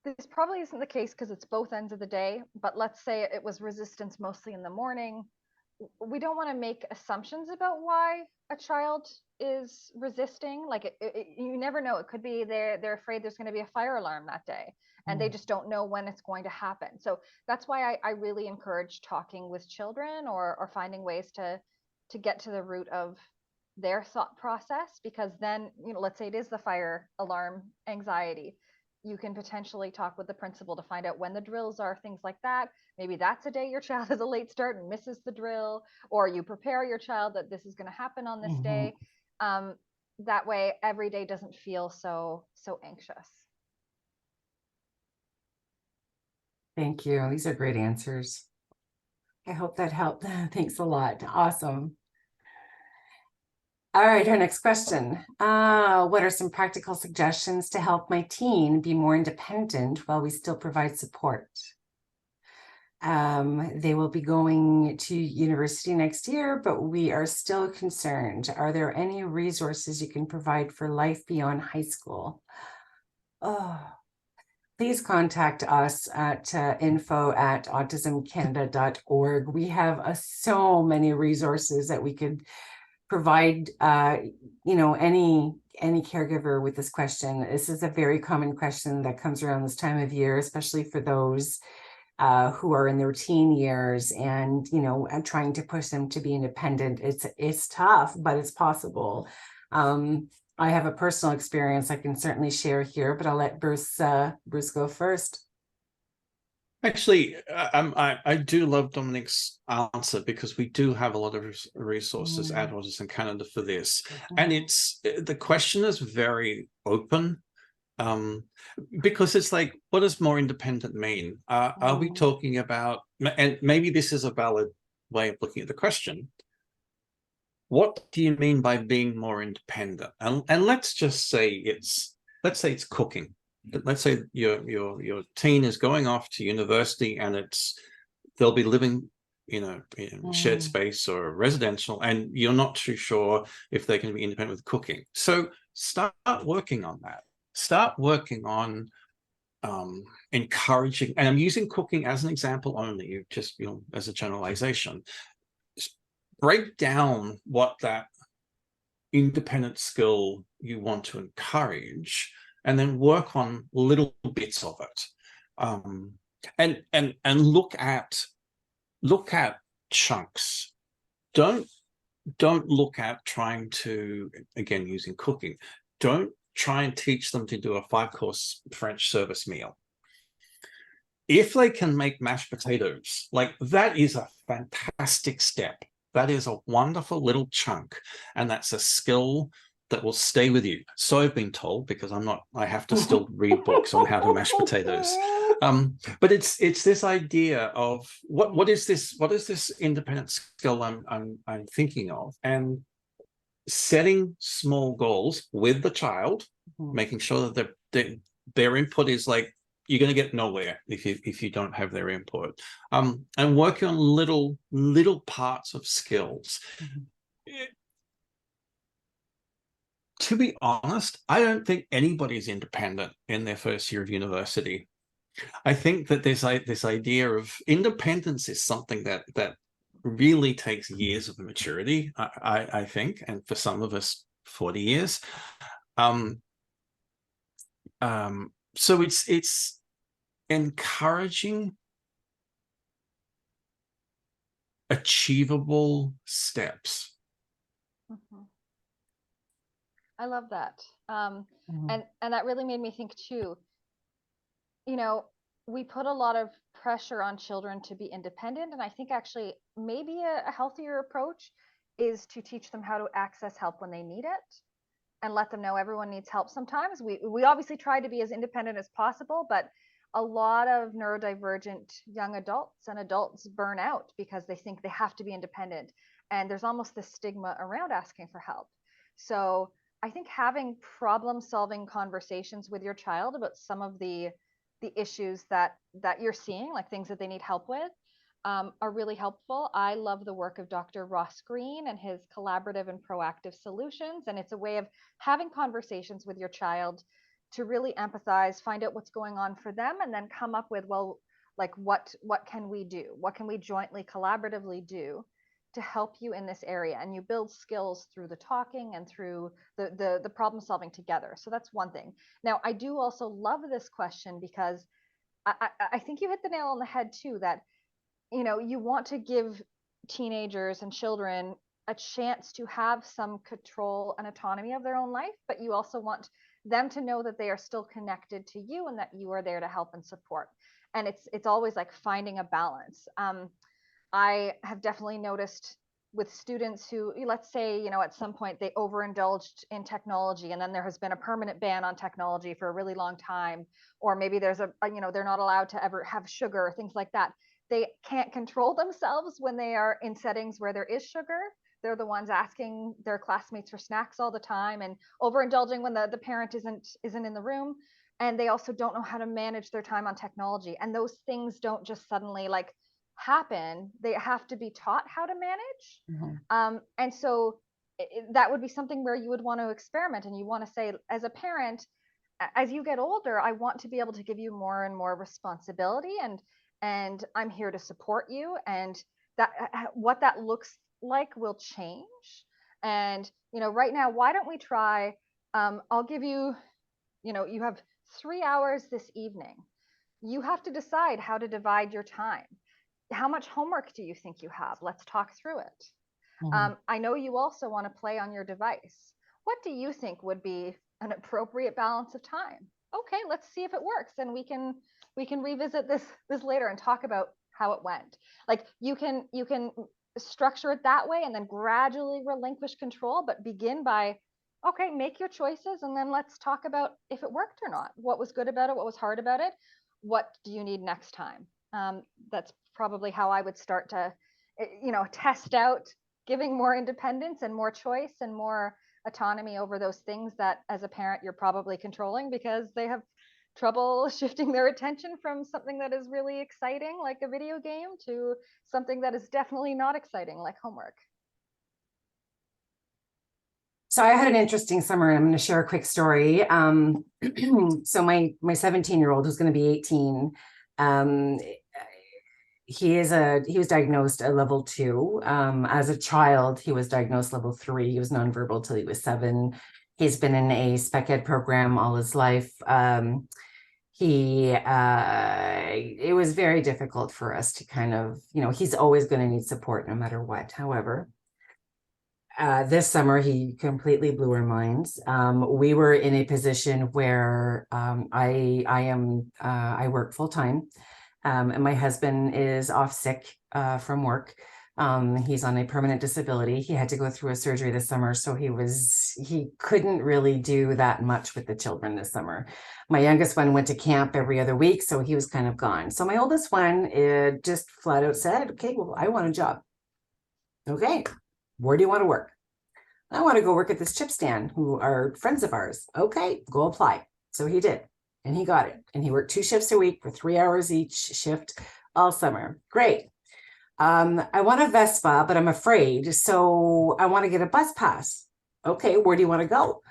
this probably isn't the case because it's both ends of the day, but let's say it was resistance mostly in the morning. We don't want to make assumptions about why a child is resisting. Like you never know. It could be they're afraid there's going to be a fire alarm that day, and they just don't know when it's going to happen. So that's why I really encourage talking with children, or finding ways to get to the root of their thought process, because then, let's say it is the fire alarm anxiety, you can potentially talk with the principal to find out when the drills are, things like that. Maybe that's a day your child has a late start and misses the drill, or you prepare your child that this is going to happen on this day. That way every day doesn't feel so anxious. Thank you. These are great answers. I hope that helped. Thanks a lot. Awesome. All right, our next question. What are some practical suggestions to help my teen be more independent while we still provide support? They will be going to university next year, but we are still concerned. Are there any resources you can provide for life beyond high school? Oh, please contact us at info@autismcanada.org. We have so many resources that we could provide any caregiver with this question. This is a very common question that comes around this time of year, especially for those who are in their teen years, and and trying to push them to be independent. It's tough, but it's possible. I have a personal experience I can certainly share here, but I'll let Bruce go first. Actually, I do love Dominic's answer, because we do have a lot of resources at Autism Canada for this. And the question is very open, because it's like, what does more independent mean? Are we talking about, and maybe this is a valid way of looking at the question, what do you mean by being more independent? And let's just say it's cooking. Let's say your teen is going off to university, and they'll be living in shared space or residential, and you're not too sure if they can be independent with cooking. So start working on that. Start working on encouraging, and I'm using cooking as an example only, just as a generalization. Break down what that independent skill you want to encourage, and then work on little bits of it, and look at chunks. Don't look at trying to, again, using cooking, don't try and teach them to do a 5-course French service meal. If they can make mashed potatoes, like, that is a fantastic step. That is a wonderful little chunk, and that's a skill that will stay with you. So I've been told, because I have to still read books on how to mash potatoes. But it's this idea of what is this independent skill I'm thinking of, and setting small goals with the child, making sure that their input is like, you're going to get nowhere if you don't have their input, and working on little parts of skills. To be honest, I don't think anybody's independent in their first year of university. I think that there's this idea of independence is something that really takes years of maturity, I think, and for some of us 40 years. So it's encouraging achievable steps. Mhm. I love that. Mhm. And that really made me think too, you know, we put a lot of pressure on children to be independent. And I think actually maybe a healthier approach is to teach them how to access help when they need it and let them know everyone needs help sometimes. We obviously try to be as independent as possible, but a lot of neurodivergent young adults and adults burn out because they think they have to be independent. And there's almost this stigma around asking for help. So I think having problem solving conversations with your child about some of the issues that you're seeing, like things that they need help with, are really helpful. I love the work of Dr. Ross Green and his collaborative and proactive solutions. And it's a way of having conversations with your child to really empathize, find out what's going on for them, and then come up with, well, like what can we do? What can we jointly, collaboratively do to help you in this area? And you build skills through the talking and through the problem solving together. So that's one thing. Now, I do also love this question because I think you hit the nail on the head too, that you want to give teenagers and children a chance to have some control and autonomy of their own life, but you also want them to know that they are still connected to you and that you are there to help and support. And it's always like finding a balance. I have definitely noticed with students who, let's say, at some point they overindulged in technology and then there has been a permanent ban on technology for a really long time, or maybe there's they're not allowed to ever have sugar, things like that. They can't control themselves when they are in settings where there is sugar. They're the ones asking their classmates for snacks all the time and overindulging when the parent isn't in the room. And they also don't know how to manage their time on technology. And those things don't just suddenly like happen. They have to be taught how to manage. Mhm. And so that would be something where you would want to experiment, and you want to say, as a parent, as you get older, I want to be able to give you more and more responsibility, and I'm here to support you. And that what that looks like will change. And right now, why don't we try? I'll give you, you have 3 hours this evening. You have to decide how to divide your time. How much homework do you think you have? Let's talk through it. Mhm. I know you also want to play on your device. What do you think would be an appropriate balance of time? Okay, let's see if it works, and we can revisit this later and talk about how it went. Like you can structure it that way and then gradually relinquish control, but begin by, okay, make your choices and then let's talk about if it worked or not. What was good about it? What was hard about it? What do you need next time? That's probably how I would start to, test out giving more independence and more choice and more autonomy over those things that as a parent you're probably controlling because they have trouble shifting their attention from something that is really exciting like a video game to something that is definitely not exciting like homework. So I had an interesting summer, and I'm going to share a quick story. So my 17-year-old, who's going to be 18, um, he was diagnosed a level 2. As a child, he was diagnosed level 3. He was nonverbal till he was 7. He's been in a spec ed program all his life. It was very difficult for us to kind of, he's always going to need support no matter what. However, this summer he completely blew our minds. We were in a position where I work full time, and my husband is off sick from work. He's on a permanent disability. He had to go through a surgery this summer, so he couldn't really do that much with the children this summer. My youngest one went to camp every other week, so he was kind of gone. So my oldest one just flat out said, okay, well, I want a job. Okay, where do you want to work? I want to go work at this chip stand, who are friends of ours. Okay, go apply. So he did, and he got it. And he worked 2 shifts a week for 3 hours each shift all summer. Great. I want a Vespa, but I'm afraid. So I want to get a bus pass. Okay, where do you want to go?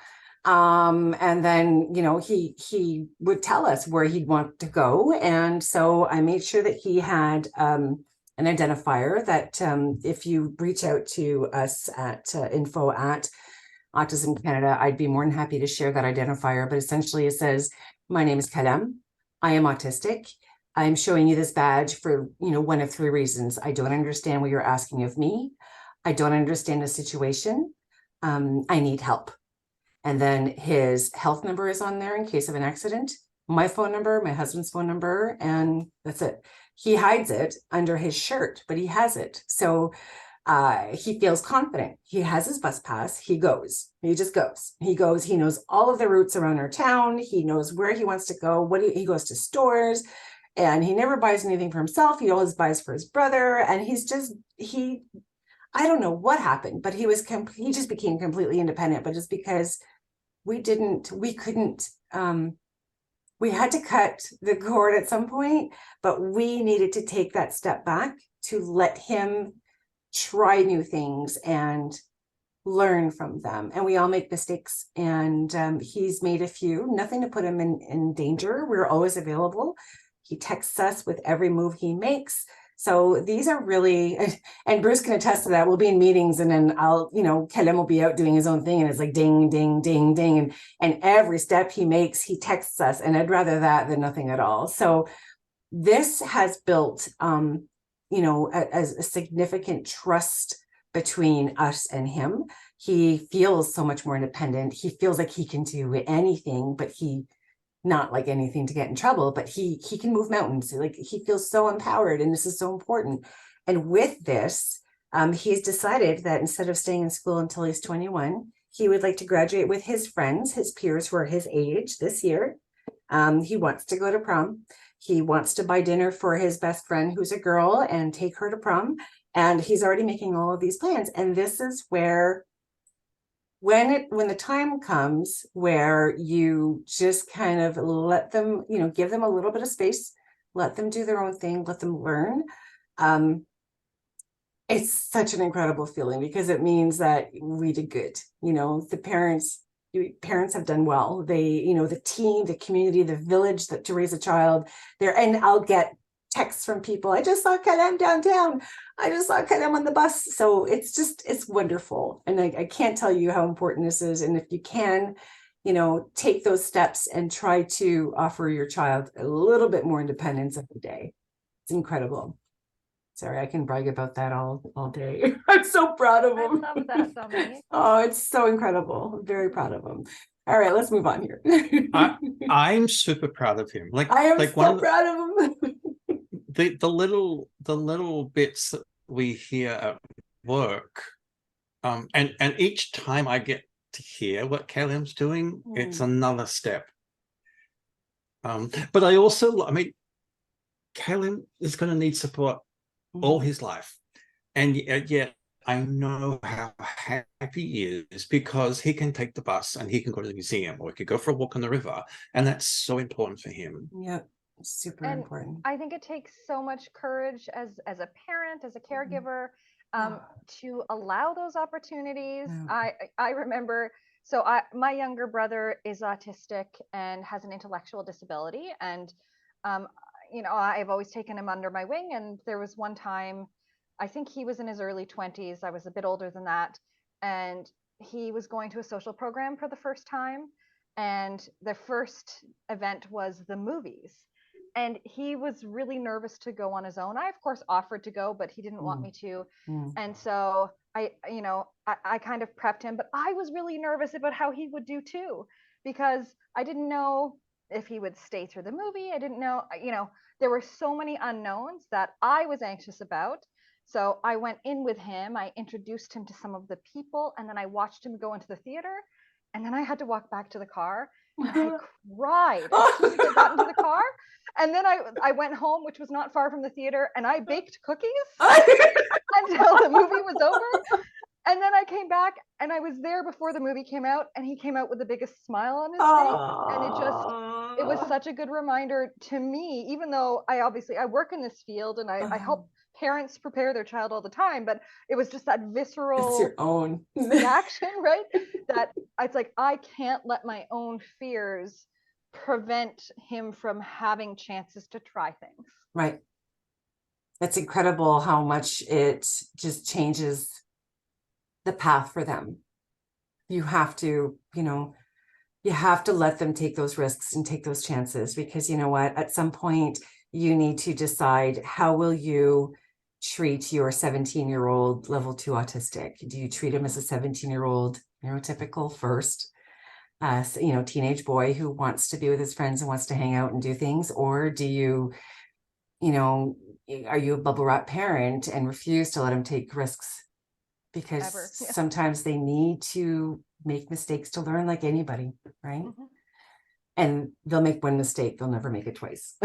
And then, he would tell us where he'd want to go. And so I made sure that he had an identifier that if you reach out to us at info at Autism Canada, I'd be more than happy to share that identifier. But essentially it says, my name is Kalam. I am autistic. I'm showing you this badge for, one of three reasons. I don't understand what you're asking of me. I don't understand the situation. I need help. And then his health number is on there in case of an accident, my phone number, my husband's phone number, and that's it. He hides it under his shirt, but he has it. So he feels confident. He has his bus pass. He goes. He just goes. He goes. He knows all of the routes around our town. He knows where he wants to go. He goes to stores, and he never buys anything for himself. He always buys for his brother. And I don't know what happened, but he just became completely independent. But just because we had to cut the cord at some point, but we needed to take that step back to let him try new things and learn from them. And we all make mistakes, and he's made a few, nothing to put him in danger. We're always available. He texts us with every move he makes. So these are really, and Bruce can attest to that. We'll be in meetings, and then Kelem will be out doing his own thing, and it's like ding, ding, ding, ding. And every step he makes, he texts us, and I'd rather that than nothing at all. So this has built, as a significant trust between us and him. He feels so much more independent. He feels like he can do anything, but not like anything to get in trouble, but he can move mountains. Like, he feels so empowered, and this is so important. And with this, he's decided that instead of staying in school until he's 21, he would like to graduate with his friends, his peers who are his age this year. He wants to go to prom. He wants to buy dinner for his best friend, who's a girl, and take her to prom. And he's already making all of these plans. And this is where, when the time comes where you just kind of let them, give them a little bit of space, let them do their own thing, let them learn. It's such an incredible feeling, because it means that we did good. The parents have done well. They, the team, the community, the village to raise a child there. And I'll get texts from people. I just saw Kalem downtown. I just saw Kalem on the bus. So it's wonderful. And I can't tell you how important this is. And if you can, take those steps and try to offer your child a little bit more independence every day. It's incredible. Sorry, I can brag about that all day. I'm so proud of him. I love that, Dominique. Oh, it's so incredible. I'm very proud of him. All right, let's move on here. I'm super proud of him. I am so proud of him. The little bits that we hear at work, and each time I get to hear what Kalem's doing, it's another step. But I mean, Kalem is going to need support all his life, and yet I know how happy he is because he can take the bus and he can go to the museum, or he could go for a walk on the river, and that's so important for him. Yep, super important. I think it takes so much courage as a parent, as a caregiver, to allow those opportunities. I remember, my younger brother is autistic and has an intellectual disability, and I've always taken him under my wing. And there was one time, I think he was in his early 20s. I was a bit older than that. And he was going to a social program for the first time. And the first event was the movies. And he was really nervous to go on his own. I, of course, offered to go, but he didn't want me to. And so I kind of prepped him, but I was really nervous about how he would do too, because I didn't know if he would stay through the movie. I didn't know, there were so many unknowns that I was anxious about. So I went in with him. I introduced him to some of the people, and then I watched him go into the theater. And then I had to walk back to the car. And I cried as soon as I got into the car. And then I went home, which was not far from the theater, and I baked cookies until the movie was over. And then I came back, and I was there before the movie came out, and he came out with the biggest smile on his face. And it was such a good reminder to me, even though I work in this field, and I help parents prepare their child all the time, but it was just that visceral, it's your own reaction, right? That it's like, I can't let my own fears prevent him from having chances to try things. Right. That's incredible how much it just changes the path for them. You have to, you have to let them take those risks and take those chances, because you know what, at some point you need to decide, how will you treat your 17-year-old level 2 autistic? Do you treat him as a 17-year-old neurotypical first, teenage boy who wants to be with his friends and wants to hang out and do things? Or do you, are you a bubble wrap parent and refuse to let him take risks? Because Yeah. sometimes they need to make mistakes to learn, like anybody, right? Mhm. And they'll make one mistake, they'll never make it twice.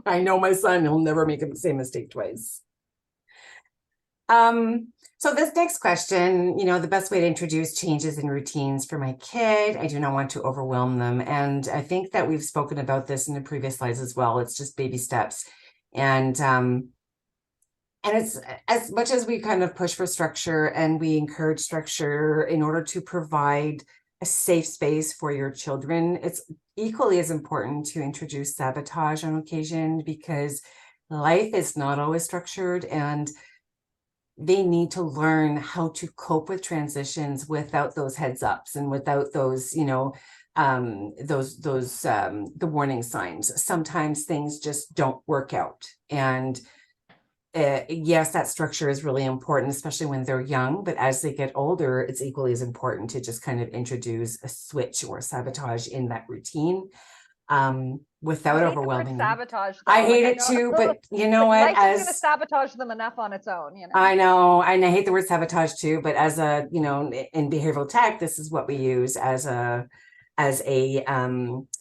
I know my son, he'll never make the same mistake twice. So this next question, the best way to introduce changes in routines for my kid. I do not want to overwhelm them. And I think that we've spoken about this in the previous slides as well. It's just baby steps. And it's, as much as we kind of push for structure and we encourage structure in order to provide a safe space for your children, it's equally as important to introduce sabotage on occasion, because life is not always structured, and they need to learn how to cope with transitions without those heads ups and without those, the warning signs. Sometimes things just don't work out. And yes, that structure is really important, especially when they're young, but as they get older, it's equally as important to just kind of introduce a switch or sabotage in that routine, without overwhelming them. Sabotage, though. I hate it too, but you know what? Life is going to sabotage them enough on its own, I know, and I hate the word sabotage too, but as a, in behavioral tech, this is what we use as a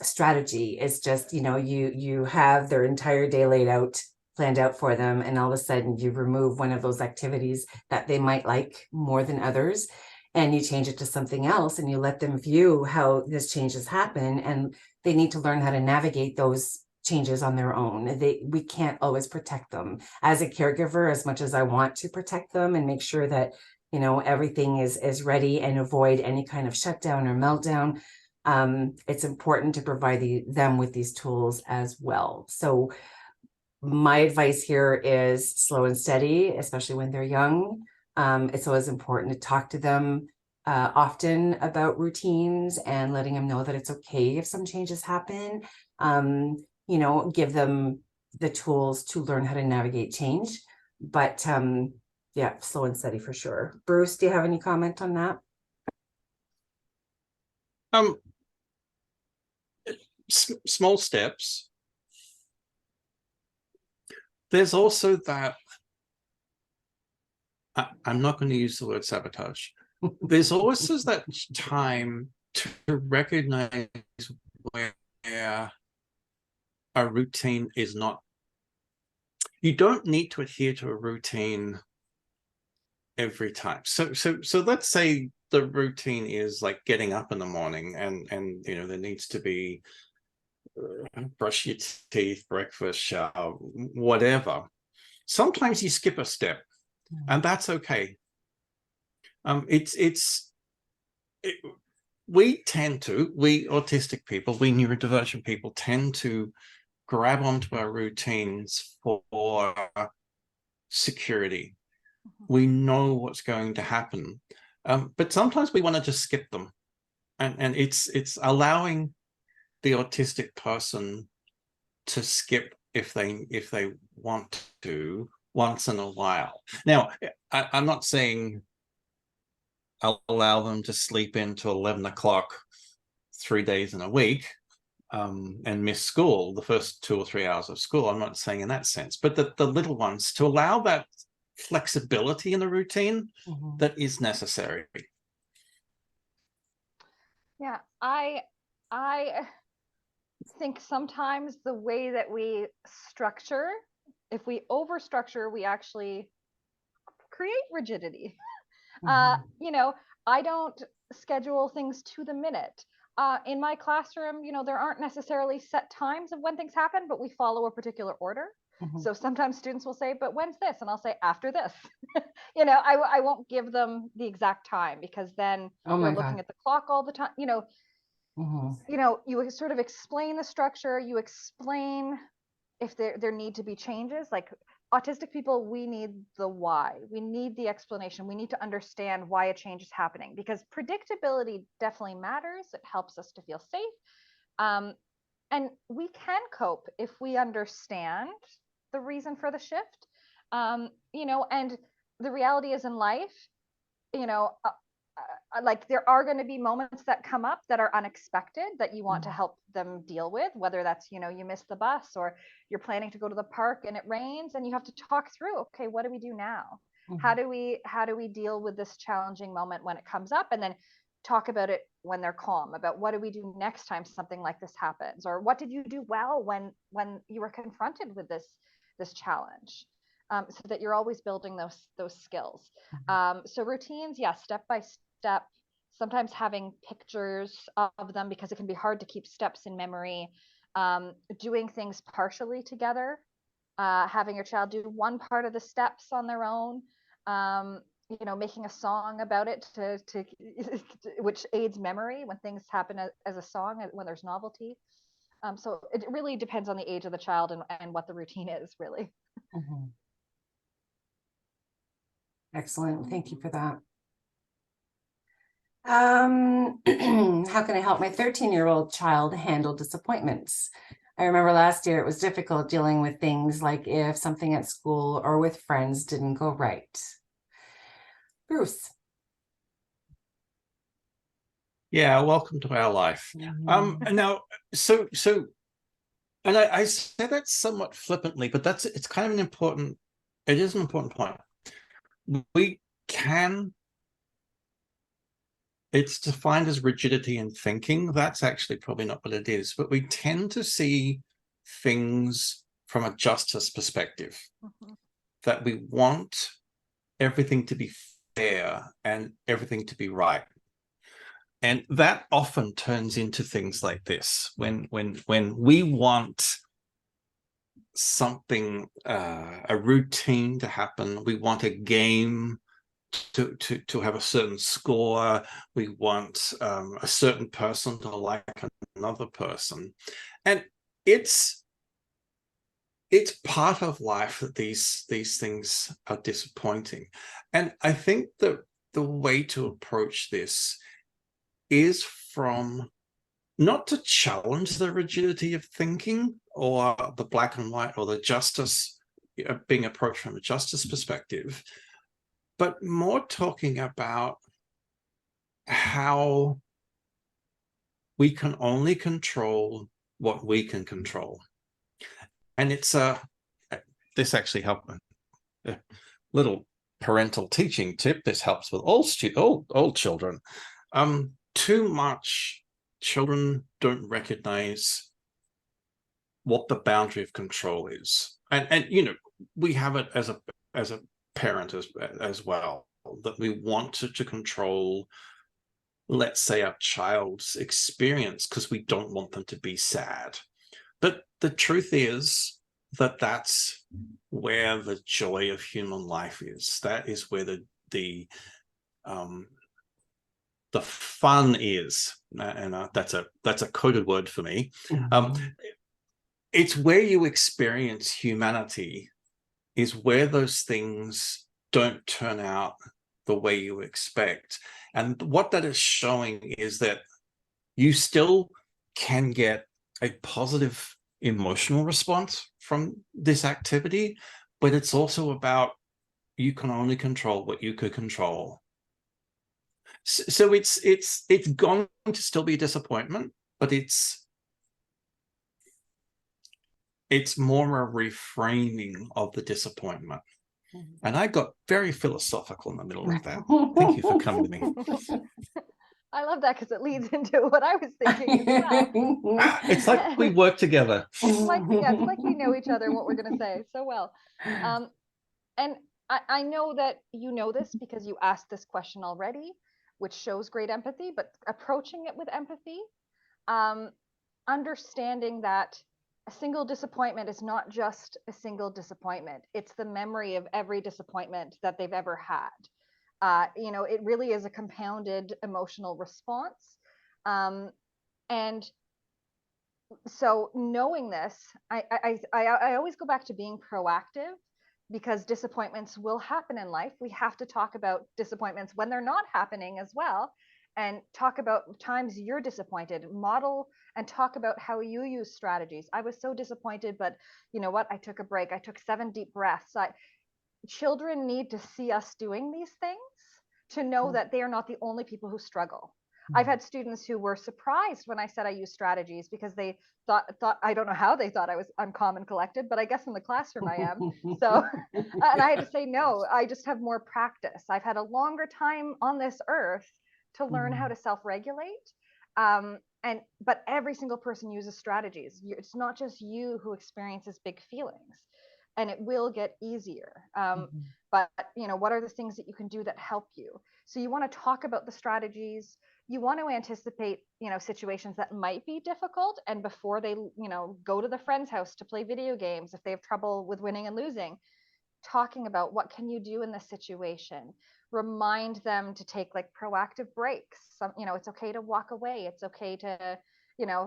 strategy. It's just, you have their entire day laid out, planned out for them, and all of a sudden you remove one of those activities that they might like more than others, and you change it to something else, and you let them view how this changes happen, and they need to learn how to navigate those changes on their own. We can't always protect them. As a caregiver, as much as I want to protect them and make sure that everything is ready and avoid any kind of shutdown or meltdown, it's important to provide them with these tools as well. So my advice here is slow and steady, especially when they're young. It's always important to talk to them often about routines and letting them know that it's okay if some changes happen. Give them the tools to learn how to navigate change. But yeah, slow and steady for sure. Bruce, do you have any comment on that? Small steps. There's also that, I'm not going to use the word sabotage. There's also that time to recognize where a routine is not, you don't need to adhere to a routine every time. So let's say the routine is like getting up in the morning, and there needs to be brush your teeth, breakfast, shower, whatever. Sometimes you skip a step, and that's okay. We autistic people, we neurodivergent people tend to grab onto our routines for security. We know what's going to happen, but sometimes we want to just skip them, and it's allowing the autistic person to skip if they want to once in a while. Now, I'm not saying I'll allow them to sleep into 11 o'clock 3 days in a week, and miss school the first 2 or 3 hours of school. I'm not saying in that sense, but the little ones, to allow that flexibility in the routine that is necessary. Yeah, I think sometimes the way that we structure, if we overstructure, we actually create rigidity. I don't schedule things to the minute. In my classroom, there aren't necessarily set times of when things happen, but we follow a particular order. So sometimes students will say, but when's this? And I'll say, after this. I won't give them the exact time, because then they're looking at the clock all the time. You sort of explain the structure, you explain if there need to be changes. Like autistic people, we need the why, we need the explanation, we need to understand why a change is happening, because predictability definitely matters. It helps us to feel safe. And we can cope if we understand the reason for the shift. And the reality is in life, you know, like there are going to be moments that come up that are unexpected that you want to help them deal with, whether that's, you miss the bus or you're planning to go to the park and it rains and you have to talk through, okay, what do we do now? How do we deal with this challenging moment when it comes up, and then talk about it when they're calm, about what do we do next time something like this happens, or what did you do well when you were confronted with this challenge, so that you're always building those skills. So routines, yeah, step by step, sometimes having pictures of them because it can be hard to keep steps in memory, doing things partially together, having your child do one part of the steps on their own, making a song about it to which aids memory when things happen as a song when there's novelty. So it really depends on the age of the child and what the routine is, really. Mhm. Excellent. Thank you for that. How can I help my 13-year-old child handle disappointments? I remember last year it was difficult dealing with things like if something at school or with friends didn't go right. Bruce. Yeah, welcome to our life. Now, so, and I say that somewhat flippantly, but it's kind of it is an important point. We can, it's defined as rigidity in thinking. That's actually probably not what it is, but we tend to see things from a justice perspective, that we want everything to be fair and everything to be right. And that often turns into things like this. When we want something, a routine to happen, we want a game to have a certain score, we want a certain person to like another person, and it's part of life that these things are disappointing. And I think that the way to approach this is from not to challenge the rigidity of thinking or the black and white or the justice, being approached from a justice perspective, but more talking about how we can only control what we can control. And it's this actually helped a little parental teaching tip. This helps with all children. Too much children don't recognize what the boundary of control is, and we have it as a parent as well, that we want to control, let's say, our child's experience because we don't want them to be sad. But the truth is that that's where the joy of human life is. That is where the fun is, and that's a coded word for me. It's where you experience humanity, is where those things don't turn out the way you expect. And what that is showing is that you still can get a positive emotional response from this activity, but it's also about, you can only control what you could control. So it's going to still be a disappointment, but it's more a reframing of the disappointment. And I got very philosophical in the middle of that. Thank you for coming to me. I love that because it leads into what I was thinking as well. It's like we work together. It's like we know each other and what we're going to say so well. And I know that you know this because you asked this question already, which shows great empathy, but approaching it with empathy, understanding that a single disappointment is not just a single disappointment. It's the memory of every disappointment that they've ever had. It really is a compounded emotional response. And so knowing this, I always go back to being proactive, because disappointments will happen in life. We have to talk about disappointments when they're not happening as well. and talk about times you're disappointed, model and talk about how you use strategies. I was so disappointed, but you know what? I took a break. I took 7 deep breaths. Children need to see us doing these things to know that they are not the only people who struggle. I've had students who were surprised when I said I use strategies because they thought I don't know how they thought I'm calm and collected, but I guess in the classroom I am. So, and I had to say, no, I just have more practice. I've had a longer time on this earth to learn how to self-regulate. But every single person uses strategies. It's not just you who experiences big feelings, and it will get easier. But what are the things that you can do that help you? So you want to talk about the strategies. You want to anticipate, situations that might be difficult, and before they, go to the friend's house to play video games, if they have trouble with winning and losing, talking about what can you do in this situation. Remind them to take like proactive breaks. It's okay to walk away. It's okay to,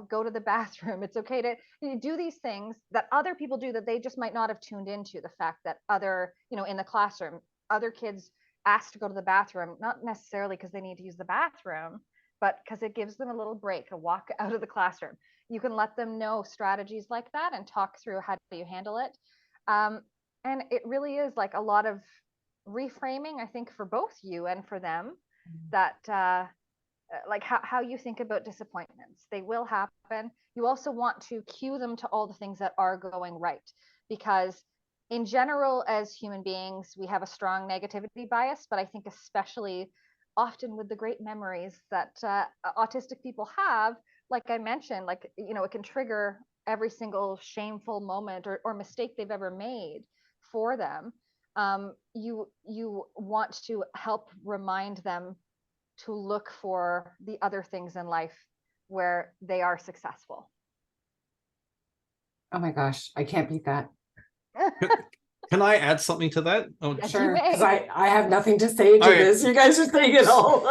go to the bathroom. It's okay to do these things that other people do that they just might not have tuned into. The fact that in the classroom, other kids asked to go to the bathroom, not necessarily because they need to use the bathroom, but because it gives them a little break, a walk out of the classroom. You can let them know strategies like that and talk through how do you handle it. And it really is like a lot of reframing, I think, for both you and for them, that like how you think about disappointments. They will happen. You also want to cue them to all the things that are going right, because in general, as human beings, we have a strong negativity bias, but I think especially often with the great memories that autistic people have, like I mentioned, like, it can trigger every single shameful moment or mistake they've ever made for them. You want to help remind them to look for the other things in life where they are successful. Oh my gosh, I can't beat that. Can I add something to that? Oh, Yes, Sure, you may. because I have nothing to say to Okay. this. You guys are saying it all.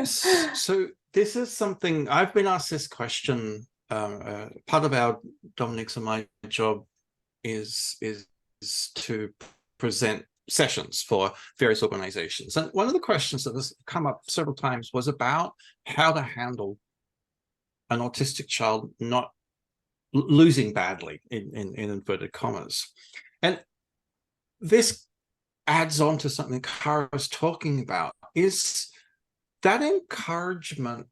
So this is something I've been asked this question. Part of our Dominic's and my job is to present sessions for various organizations, and one of the questions that has come up several times was about how to handle an autistic child not losing badly in inverted commas. And this adds on to something Cara was talking about, is that encouragement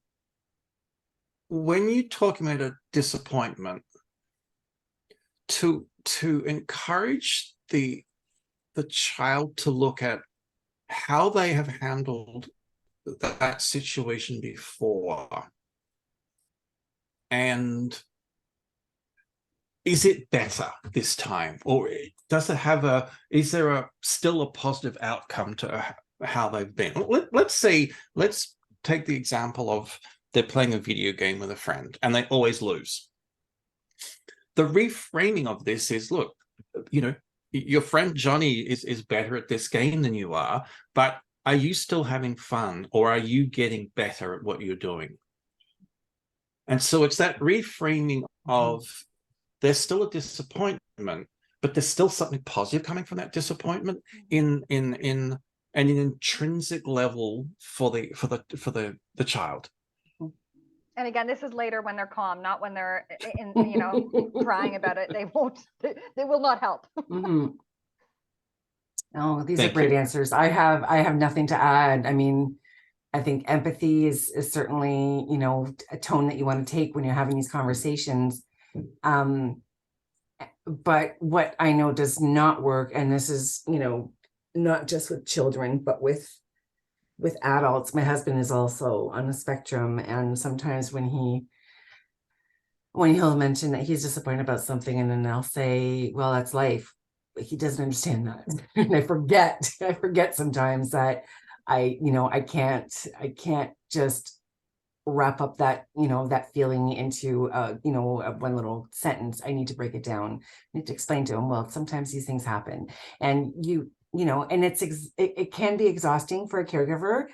when you're talking about a disappointment, to encourage the child to look at how they have handled that situation before, and is it better this time, or does it have is there still a positive outcome to how they've been? Let's take the example of they're playing a video game with a friend and they always lose. The reframing of this is, look, your friend Johnny is better at this game than you are, but are you still having fun, or are you getting better at what you're doing? And so it's that reframing of, there's still a disappointment, but there's still something positive coming from that disappointment in an intrinsic level for the child. And again, this is later when they're calm, not when they're crying about it. They will not help. Oh, these are great answers. I have nothing to add. I mean, I think empathy is certainly, a tone that you want to take when you're having these conversations. But what I know does not work, and this is, not just with children, but with adults. My husband is also on the spectrum, and sometimes when he'll mention that he's disappointed about something, and then I'll say, well, that's life. He doesn't understand that. And I forget sometimes that I can't just wrap up that, that feeling into, one little sentence. I need to break it down. I need to explain to him, well, sometimes these things happen, and and it can be exhausting for a caregiver,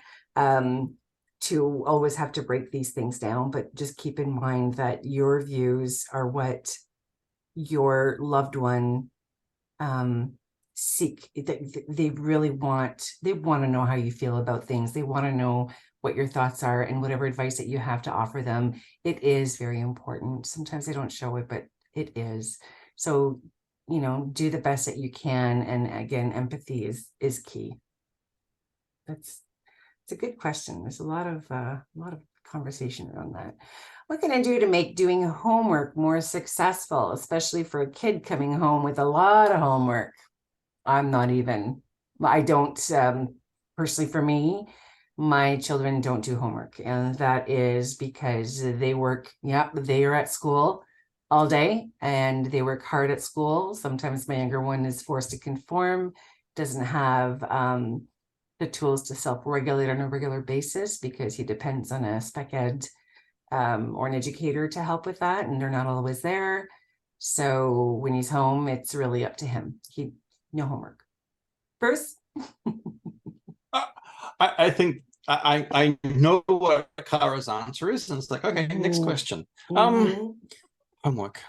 to always have to break these things down, but just keep in mind that your views are what your loved one, they really want to know how you feel about things. They want to know what your thoughts are, and whatever advice that you have to offer them. It is very important. Sometimes they don't show it, but it is. So, do the best that you can. And again, empathy is key. It's a good question. There's a lot of conversation around that. What can I do to make doing homework more successful, especially for a kid coming home with a lot of homework? I don't, personally, for me, my children don't do homework, and that is because they work. Yep, they are at school all day and they work hard at school. Sometimes my younger one is forced to conform, doesn't have the tools to self-regulate on a regular basis because he depends on a spec ed or an educator to help with that, and they're not always there. So when he's home, it's really up to him. No homework. Bruce? I think I know what Kara's answer is, and it's like, okay, next question. Homework.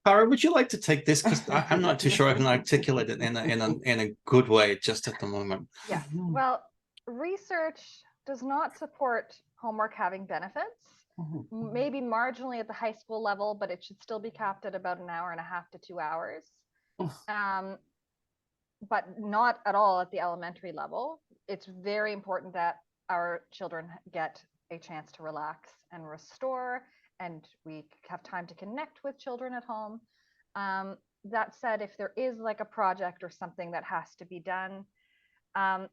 Kara, would you like to take this? Because I'm not too sure I can articulate it in a good way just at the moment. Yeah. Well, research does not support homework having benefits. Maybe marginally at the high school level, but it should still be capped at about an hour and a half to 2 hours. But not at all at the elementary level. It's very important that our children get a chance to relax and restore, and we have time to connect with children at home. That said, if there is like a project or something that has to be done, I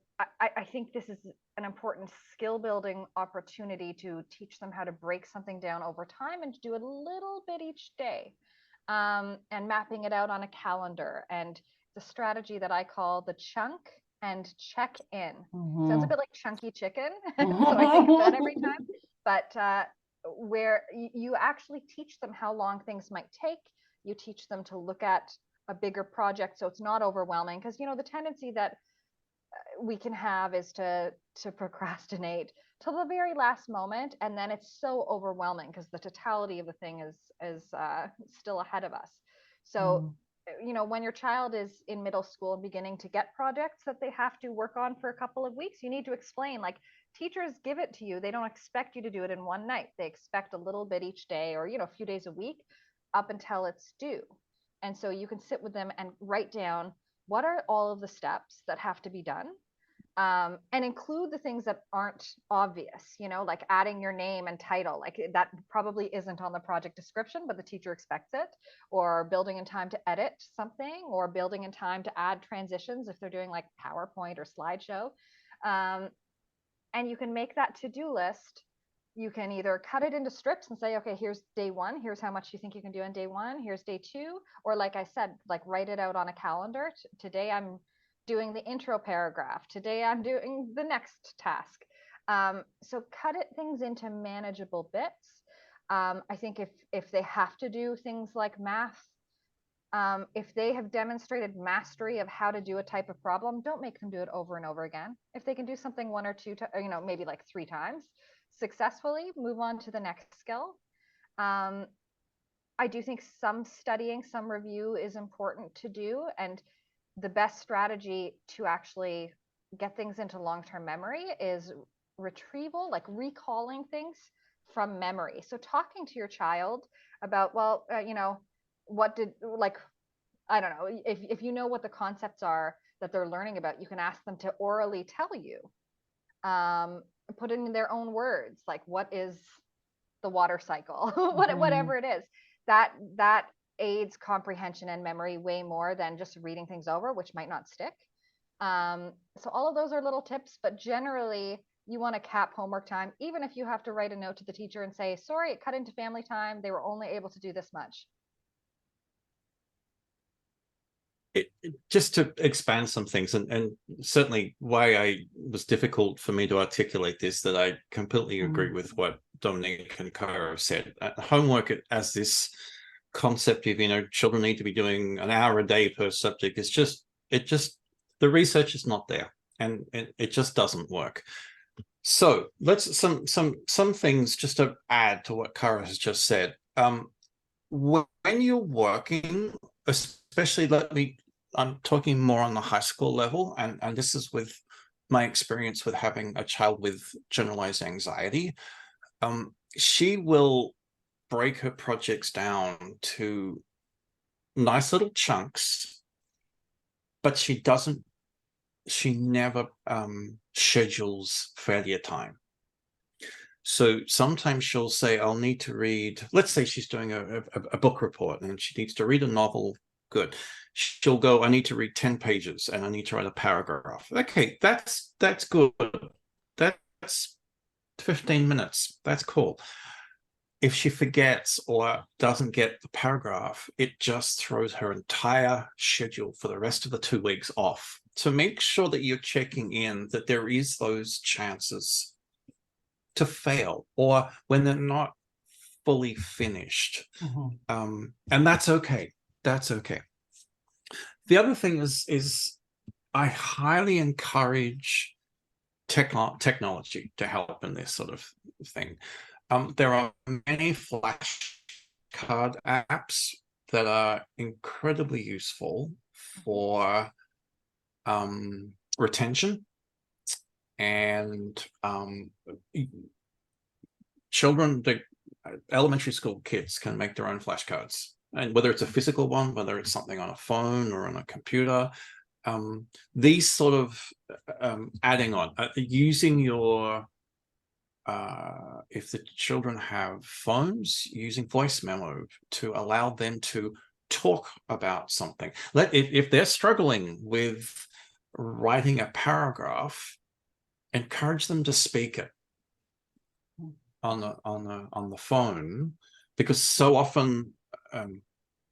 think this is an important skill building opportunity to teach them how to break something down over time and to do a little bit each day, and mapping it out on a calendar. And the strategy that I call the chunk and check in. Sounds a bit like chunky chicken. So I think of that every time. But where you actually teach them how long things might take. You teach them to look at a bigger project so it's not overwhelming. Because, the tendency that we can have is to procrastinate till the very last moment, and then it's so overwhelming because the totality of the thing is still ahead of us. So when your child is in middle school and beginning to get projects that they have to work on for a couple of weeks, you need to explain, like, teachers give it to you. They don't expect you to do it in one night. They expect a little bit each day, or a few days a week up until it's due. And so you can sit with them and write down what are all of the steps that have to be done, and include the things that aren't obvious, like adding your name and title. Like, that probably isn't on the project description, but the teacher expects it. Or building in time to edit something, or building in time to add transitions if they're doing like PowerPoint or slideshow. And you can make that to-do list. You can either cut it into strips and say, okay, here's day 1. Here's how much you think you can do on day 1. Here's day 2. Or, like I said, like, write it out on a calendar. Today I'm doing the intro paragraph. Today I'm doing the next task. So cut things into manageable bits. I think if they have to do things like math, if they have demonstrated mastery of how to do a type of problem, don't make them do it over and over again. If they can do something 1 or 2, maybe like 3 times successfully, move on to the next skill. I do think some studying, some review is important to do. And the best strategy to actually get things into long-term memory is retrieval, like recalling things from memory. So talking to your child about, what did, like, I don't know, if you know what the concepts are that they're learning about, you can ask them to orally tell you, put it in their own words, like, what is the water cycle, whatever it is, that aids comprehension and memory way more than just reading things over, which might not stick. So all of those are little tips, but generally you want to cap homework time, even if you have to write a note to the teacher and say, sorry, it cut into family time. They were only able to do this much. Just to expand some things, and certainly why I was difficult for me to articulate this, that I completely agree with what Dominic and Kara said. Homework as this concept of, children need to be doing an hour a day per subject, the research is not there, and it just doesn't work. So let's some things just to add to what Kara has just said. when you're working, especially I'm talking more on the high school level, and this is with my experience with having a child with generalized anxiety. She will break her projects down to nice little chunks, but she never schedules failure time. So sometimes she'll say, I'll need to read, let's say she's doing a book report and she needs to read a novel. Good. She'll go, I need to read 10 pages and I need to write a paragraph. Okay, that's good. That's 15 minutes. That's cool. If she forgets or doesn't get the paragraph, it just throws her entire schedule for the rest of the 2 weeks off. So make sure that you're checking in, that there is those chances to fail or when they're not fully finished. And that's okay. That's okay. The other thing is I highly encourage technology to help in this sort of thing. There are many flashcard apps that are incredibly useful for retention, and children, the elementary school kids can make their own flashcards, and whether it's a physical one, whether it's something on a phone or on a computer, these sort of adding on, using your if the children have phones, using voice memo to allow them to talk about something. If they're struggling with writing a paragraph, encourage them to speak it on the phone, because so often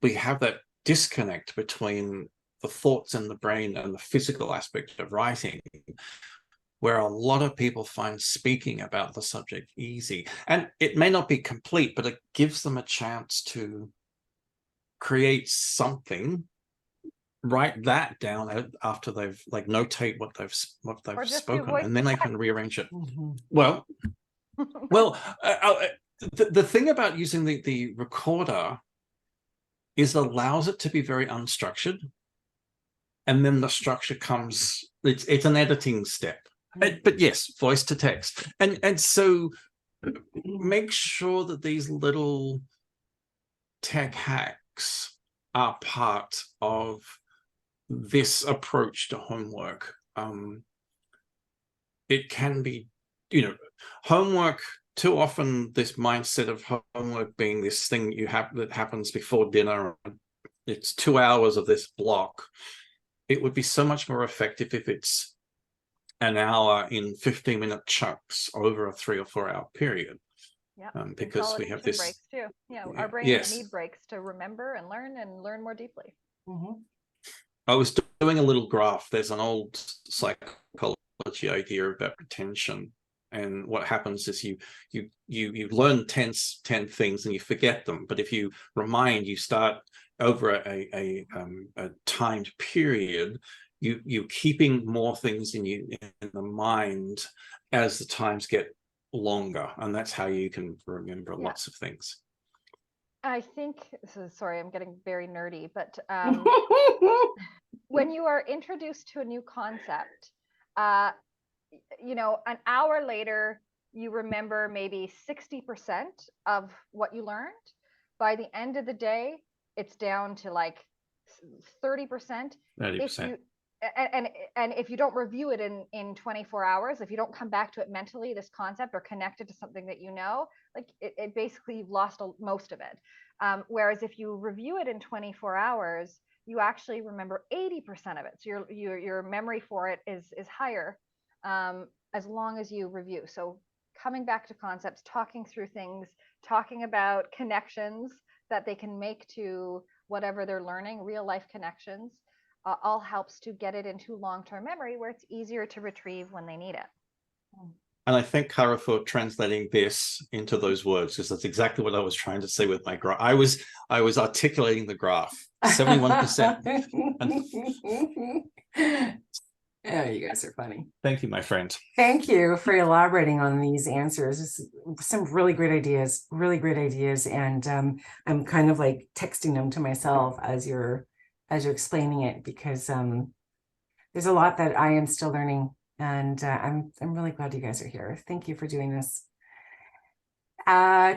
we have that disconnect between the thoughts in the brain and the physical aspect of writing, where a lot of people find speaking about the subject easy. And it may not be complete, but it gives them a chance to create something, write that down after they've notate what they've spoken, and then they can rearrange it. Well, the thing about using the recorder is it allows it to be very unstructured, and then the structure comes, it's an editing step. But yes, voice to text. And so make sure that these little tech hacks are part of this approach to homework. It can be, homework, too often this mindset of homework being this thing that happens before dinner. It's 2 hours of this block. It would be so much more effective if it's an hour in 15-minute chunks over a 3 or 4 hour period. Yeah, because we have this breaks too. Yeah, our brains need breaks to remember and learn more deeply. I was doing a little graph. There's an old psychology idea about retention, and what happens is you learn 10 things and you forget them, but if you remind, you start over a timed period, you're keeping more things in the mind as the times get longer, and that's how you can remember lots of things. I think, sorry, I'm getting very nerdy, but when you are introduced to a new concept, an hour later, you remember maybe 60% of what you learned. By the end of the day, it's down to like 30%. 30%. And if you don't review it in 24 hours, if you don't come back to it mentally, this concept, or connect it to something that like it basically you've lost most of it. Whereas if you review it in 24 hours, you actually remember 80% of it. So your memory for it is higher as long as you review. So coming back to concepts, talking through things, talking about connections that they can make to whatever they're learning, real life connections, all helps to get it into long-term memory where it's easier to retrieve when they need it. And I thank Kara for translating this into those words, because that's exactly what I was trying to say with my graph. I was articulating the graph. 71%. Yeah, you guys are funny. Thank you, my friend. Thank you for elaborating on these answers. Some really great ideas, really great ideas. And I'm kind of like texting them to myself as you're explaining it, because there's a lot that I am still learning, and I'm really glad you guys are here. Thank you for doing this.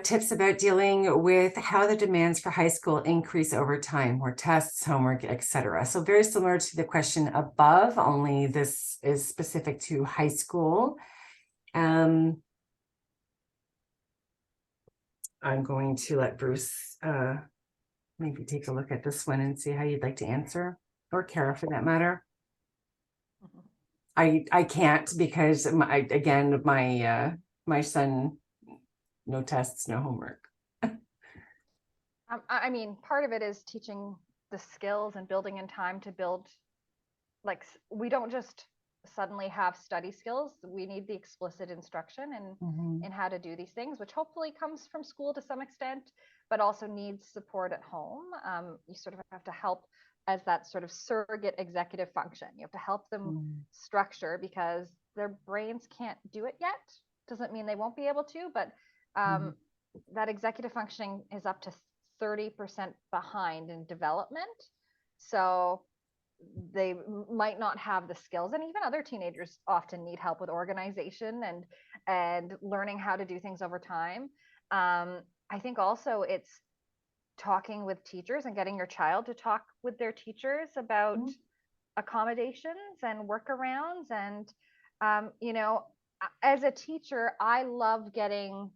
Tips about dealing with how the demands for high school increase over time, more tests, homework, etc. So very similar to the question above, only this is specific to high school. I'm going to let Bruce maybe take a look at this one and see how you'd like to answer, or Kara for that matter. I can't, because my son, no tests, no homework. I mean, part of it is teaching the skills and building in time to build, like, we don't just suddenly have study skills. We need the explicit instruction in how to do these things, which hopefully comes from school to some extent, but also needs support at home. You sort of have to help as that sort of surrogate executive function. You have to help them structure, because their brains can't do it yet. Doesn't mean they won't be able to, but that executive functioning is up to 30% behind in development. So they might not have the skills, and even other teenagers often need help with organization and learning how to do things over time. I think also it's talking with teachers and getting your child to talk with their teachers about accommodations and workarounds. And you know, as a teacher, I love getting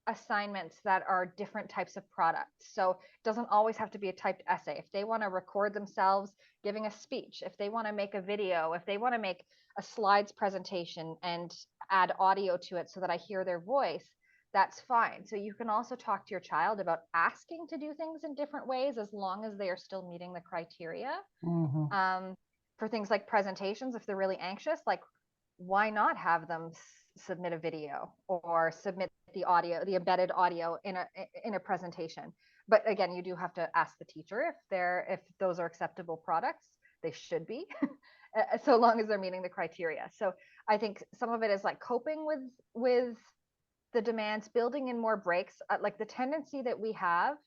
assignments that are different types of products. So it doesn't always have to be a typed essay. If they want to record themselves giving a speech, if they want to make a video, if they want to make a slides presentation and add audio to it so that I hear their voice, that's fine. So you can also talk to your child about asking to do things in different ways, as long as they are still meeting the criteria. For things like presentations, if they're really anxious, like, why not have them submit a video or submit the audio, the embedded audio in a presentation? But again, you do have to ask the teacher if those are acceptable products. They should be, so long as they're meeting the criteria. So I think some of it is like coping with the demands, building in more breaks. Like, the tendency that we have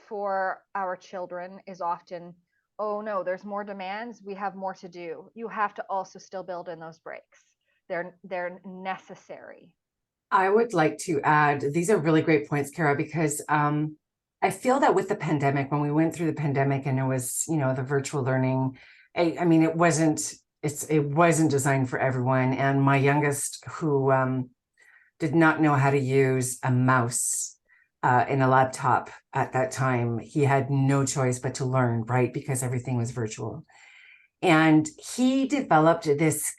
for our children is often, oh no, there's more demands, we have more to do. You have to also still build in those breaks. They're necessary. I would like to add, these are really great points, Kara, because I feel that with the pandemic, when we went through the pandemic and it was, the virtual learning, I mean, it wasn't designed for everyone. And my youngest, who did not know how to use a mouse in a laptop at that time, he had no choice but to learn, right? Because everything was virtual. And he developed this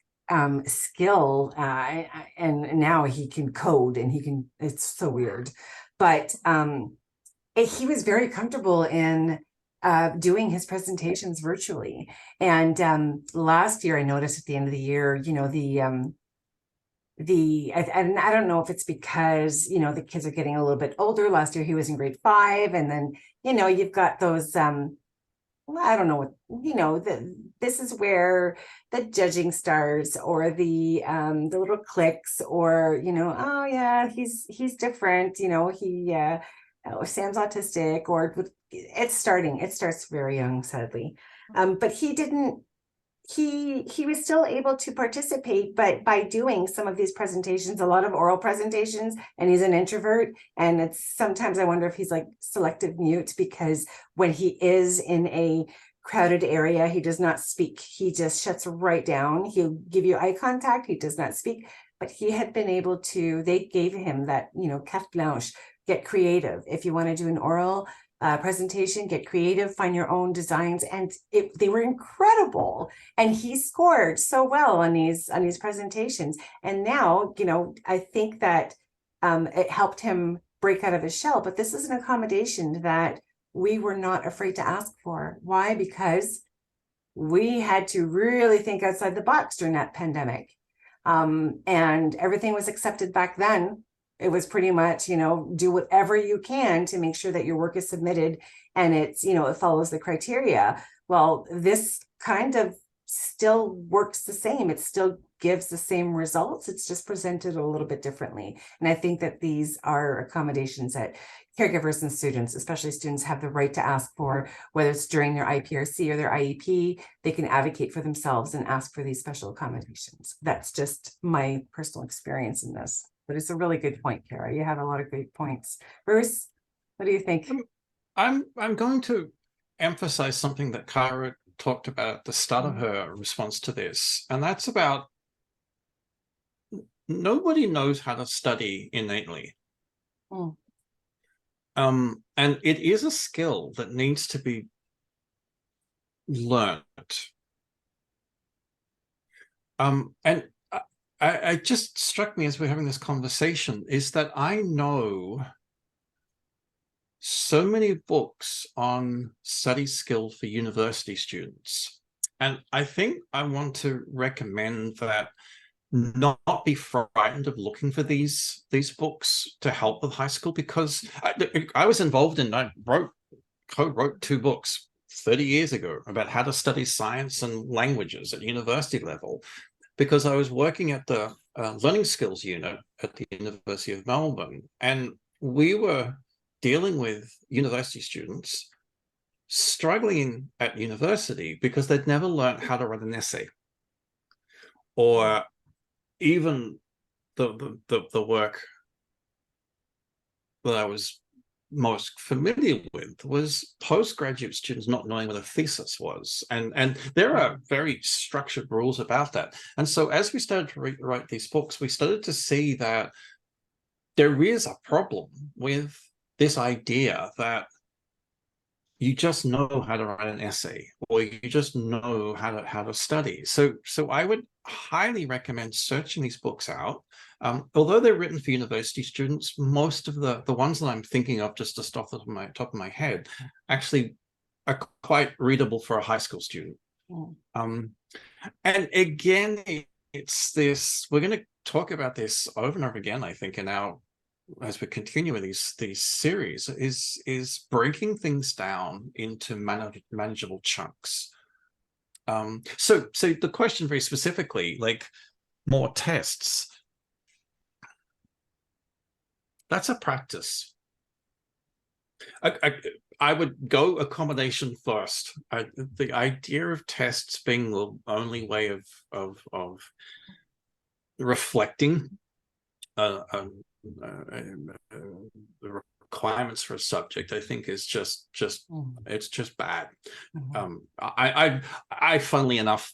skill, and now he can code, and it's so weird, but he was very comfortable in doing his presentations virtually. And last year, I noticed at the end of the year, and I don't know if it's because the kids are getting a little bit older. Last year he was in grade 5, and then you've got those I don't know what, this is where the judging starts, or the little clicks, or oh yeah, he's different, Sam's autistic, or it starts very young, sadly. But he was still able to participate, but by doing some of these presentations, a lot of oral presentations, and he's an introvert, and it's sometimes I wonder if he's like selective mute, because when he is in a crowded area, he does not speak. He just shuts right down. He'll give you eye contact. He does not speak, but he had been able to, they gave him that, carte blanche, get creative. If you want to do an oral presentation, get creative, find your own designs, and they were incredible. And he scored so well on these presentations. And now, I think that it helped him break out of his shell. But this is an accommodation that we were not afraid to ask for. Why? Because we had to really think outside the box during that pandemic, and everything was accepted back then. It was pretty much, do whatever you can to make sure that your work is submitted and it's, it follows the criteria. Well, this kind of still works the same. It still gives the same results. It's just presented a little bit differently. And I think that these are accommodations that caregivers and students, especially students, have the right to ask for, whether it's during their IPRC or their IEP. They can advocate for themselves and ask for these special accommodations. That's just my personal experience in this. But it's a really good point, Kara. You have a lot of great points. Bruce, what do you think? I'm going to emphasize something that Kara talked about at the start of her response to this, and that's about nobody knows how to study innately. And it is a skill that needs to be learned. And I just struck me as we're having this conversation is that I know so many books on study skill for university students. And I think I want to recommend that not be frightened of looking for these books to help with high school, because I was involved in, I co-wrote 2 books 30 years ago about how to study science and languages at university level, because I was working at the learning skills unit at the University of Melbourne, and we were dealing with university students struggling at university because they'd never learned how to write an essay, or even the work that I was most familiar with was postgraduate students not knowing what a thesis was, and there are very structured rules about that. And so as we started to write these books, we started to see that there is a problem with this idea that you just know how to write an essay, or you just know how to study. So I would highly recommend searching these books out. Although they're written for university students, most of the ones that I'm thinking of just off the top of my head actually are quite readable for a high school student. And again, it's this, we're going to talk about this over and over again, I think, in our, as we continue with these series, is breaking things down into manageable chunks. So the question very specifically, like more tests, that's a practice. I would go accommodation first. The idea of tests being the only way of reflecting the requirements for a subject, I think, is just it's just bad. I funnily enough,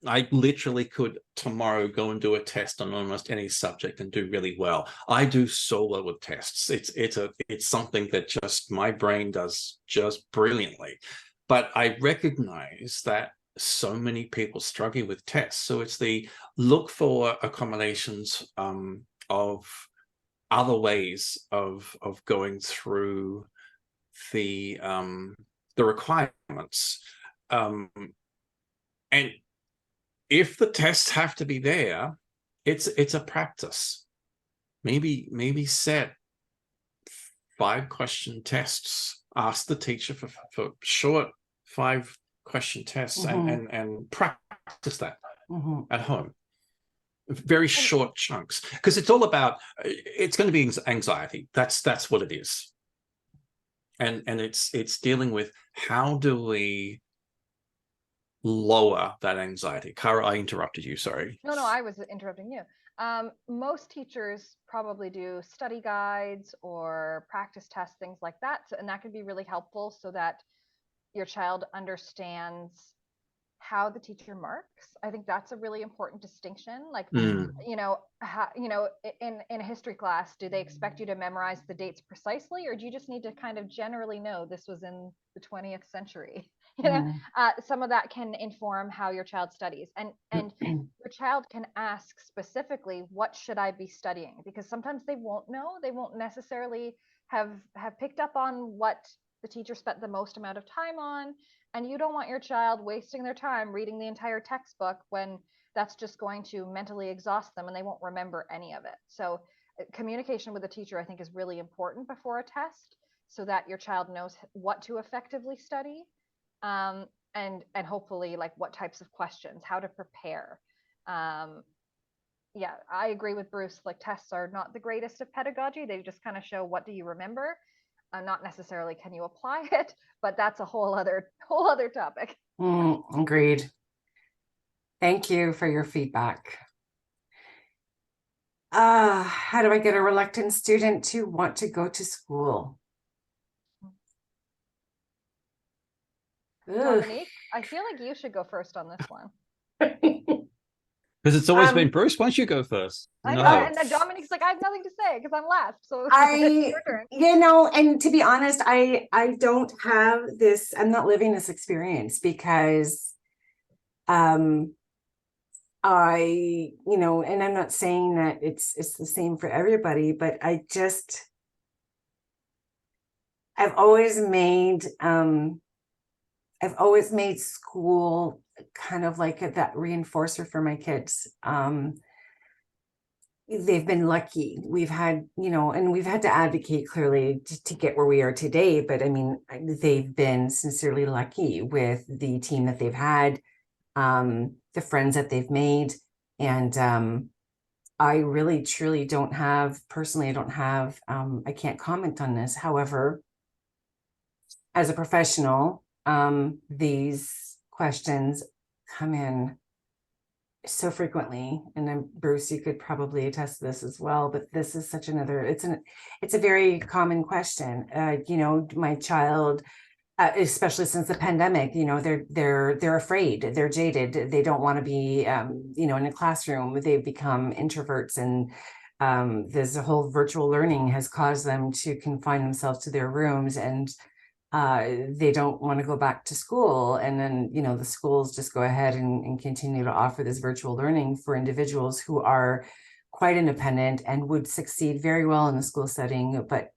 I literally could tomorrow go and do a test on almost any subject and do really well. I do so well with tests. It's something that just my brain does just brilliantly. But I recognize that so many people struggle with tests. So it's the look for accommodations of other ways of going through the requirements. And if the tests have to be there, it's a practice. Maybe set 5-question tests. Ask the teacher for short 5-question tests, and practice that at home. Very short chunks, because it's all about, it's going to be anxiety. That's what it is. And it's dealing with how do we lower that anxiety. Kara, I interrupted you, sorry. No, I was interrupting you. Most teachers probably do study guides or practice tests, things like that. And that could be really helpful so that your child understands how the teacher marks. I think that's a really important distinction. Like, in a history class, do they expect you to memorize the dates precisely, or do you just need to kind of generally know this was in the 20th century? Some of that can inform how your child studies, and your child can ask specifically, what should I be studying? Because sometimes they won't know, they won't necessarily have picked up on what the teacher spent the most amount of time on, and you don't want your child wasting their time reading the entire textbook when that's just going to mentally exhaust them and they won't remember any of it. So communication with the teacher, I think, is really important before a test so that your child knows what to effectively study. and hopefully like what types of questions, how to prepare. Yeah, I agree with Bruce. Like tests are not the greatest of pedagogy. They just kind of show what do you remember, not necessarily can you apply it, but that's a whole other topic. Agreed. Thank you for your feedback. How do I get a reluctant student to want to go to school? Ugh. Dominique, I feel like you should go first on this one. Because it's always been Bruce. Why don't you go first? I No. know, and then Dominique's like, I have nothing to say because I'm last. So I, your turn. you know, and to be honest, I don't have this, I'm not living this experience because I, you know, and I'm not saying that it's the same for everybody, but I've always made school kind of like that reinforcer for my kids. They've been lucky. We've had, you know, and we've had to advocate clearly to get where we are today. But I mean, they've been sincerely lucky with the team that they've had, the friends that they've made. And I really, truly don't have, personally, I don't have, I can't comment on this. However, as a professional, these questions come in so frequently, and then Bruce, you could probably attest to this as well, but this is such another, it's a very common question. You know, my child, especially since the pandemic, you know, they're afraid, they're jaded, they don't want to be you know, in a classroom, they've become introverts, and there's a whole virtual learning has caused them to confine themselves to their rooms, and they don't want to go back to school. And then, you know, the schools just go ahead and continue to offer this virtual learning for individuals who are quite independent and would succeed very well in the school setting, but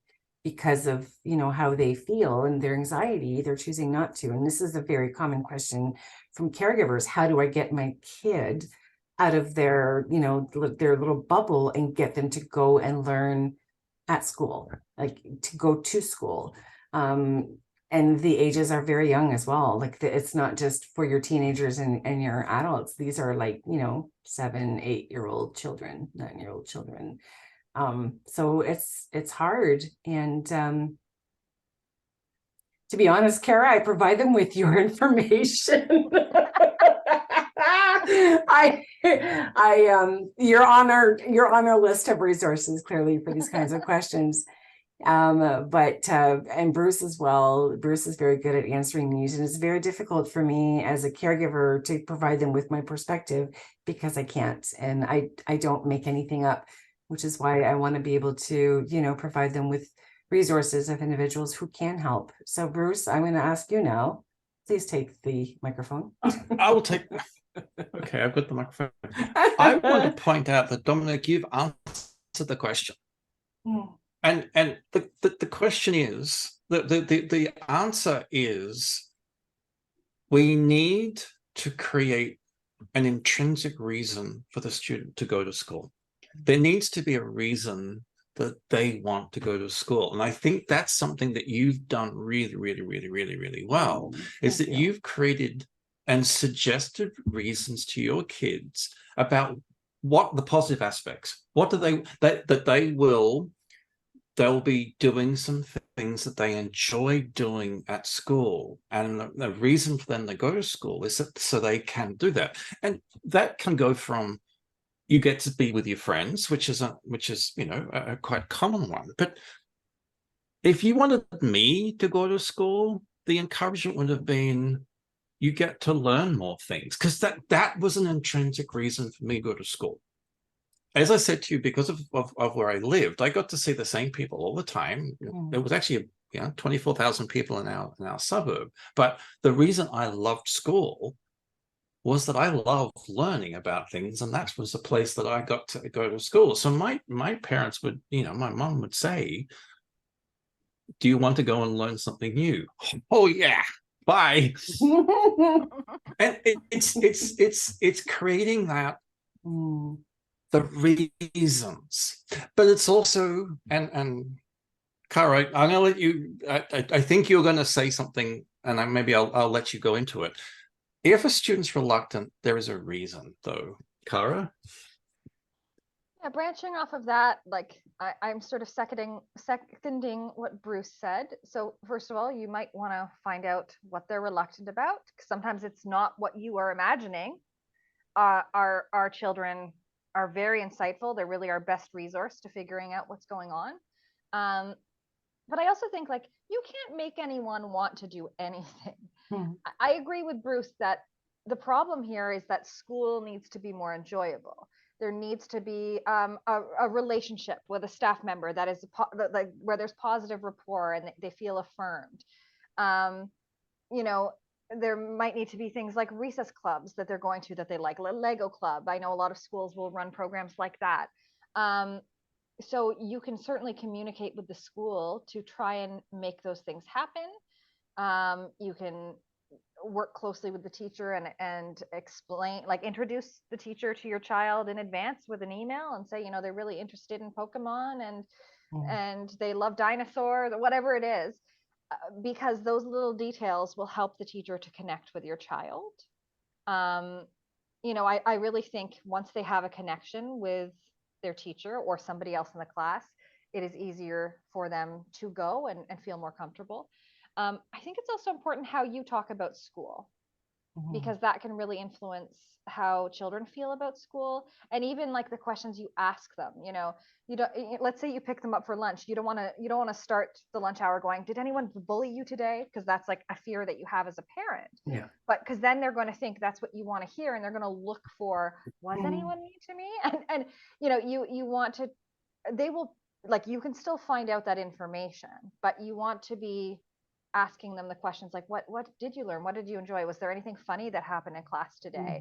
because of, you know, how they feel and their anxiety, they're choosing not to. And this is a very common question from caregivers. How do I get my kid out of their, you know, their little bubble and get them to go and learn at school, like to go to school? And the ages are very young as well. Like it's not just for your teenagers and your adults. These are like, you know, 7, 8-year-old children, 9-year-old children. So it's hard. And to be honest, Kara, I provide them with your information. You're on our list of resources clearly for these kinds of questions. And Bruce as well. Bruce is very good at answering these, and it's very difficult for me as a caregiver to provide them with my perspective because I can't, and I don't make anything up, which is why I want to be able to, you know, provide them with resources of individuals who can help. So Bruce, I'm going to ask you now, please take the microphone. I will take. Okay, I've got the microphone. I want to point out that, Dominic, you've answered the question. And the question is, the answer is, we need to create an intrinsic reason for the student to go to school. There needs to be a reason that they want to go to school. And I think that's something that you've done really, really, really, really, really well, is that you've created and suggested reasons to your kids about what the positive aspects, what do they, that they'll be doing some things that they enjoy doing at school. And the reason for them to go to school is that so they can do that. And that can go from, you get to be with your friends, which is you know, a quite common one. But if you wanted me to go to school, the encouragement would have been, you get to learn more things, because that was an intrinsic reason for me to go to school. As I said to you, because of where I lived, I got to see the same people all the time. There was actually, you know, 24,000 people in our suburb. But the reason I loved school was that I loved learning about things, and that was the place that I got to go to school. So my parents would, you know, my mom would say, "Do you want to go and learn something new?" Oh yeah, bye. And it's creating that. The reasons, but it's also, and Cara, I'm gonna let you, I think you're going to say something and maybe I'll let you go into it. If a student's reluctant, there is a reason, though. Cara? Yeah, branching off of that, like I'm sort of seconding what Bruce said. So first of all, you might want to find out what they're reluctant about. Sometimes it's not what you are imagining. Our children are very insightful. They're really our best resource to figuring out what's going on. But I also think like you can't make anyone want to do anything. I agree with Bruce that the problem here is that school needs to be more enjoyable. There needs to be a relationship with a staff member that is like where there's positive rapport and they feel affirmed. You know, there might need to be things like recess clubs that they're going to that they like. Lego club. I know a lot of schools will run programs like that. So you can certainly communicate with the school to try and make those things happen. You can work closely with the teacher and explain, like introduce the teacher to your child in advance with an email and say, you know, they're really interested in Pokemon and they love dinosaurs, whatever it is, because those little details will help the teacher to connect with your child. You know, I really think once they have a connection with their teacher or somebody else in the class, it is easier for them to go and feel more comfortable. I think it's also important how you talk about school, because that can really influence how children feel about school, and even like the questions you ask them. You know, you don't, let's say you pick them up for lunch, you don't want to start the lunch hour going, did anyone bully you today? Because that's like a fear that you have as a parent. Yeah. But because then they're going to think that's what you want to hear, and they're going to look for, was anyone mean to me? And you know, you want to, they will, like, you can still find out that information, but you want to be asking them the questions like, what did you learn? What did you enjoy? Was there anything funny that happened in class today?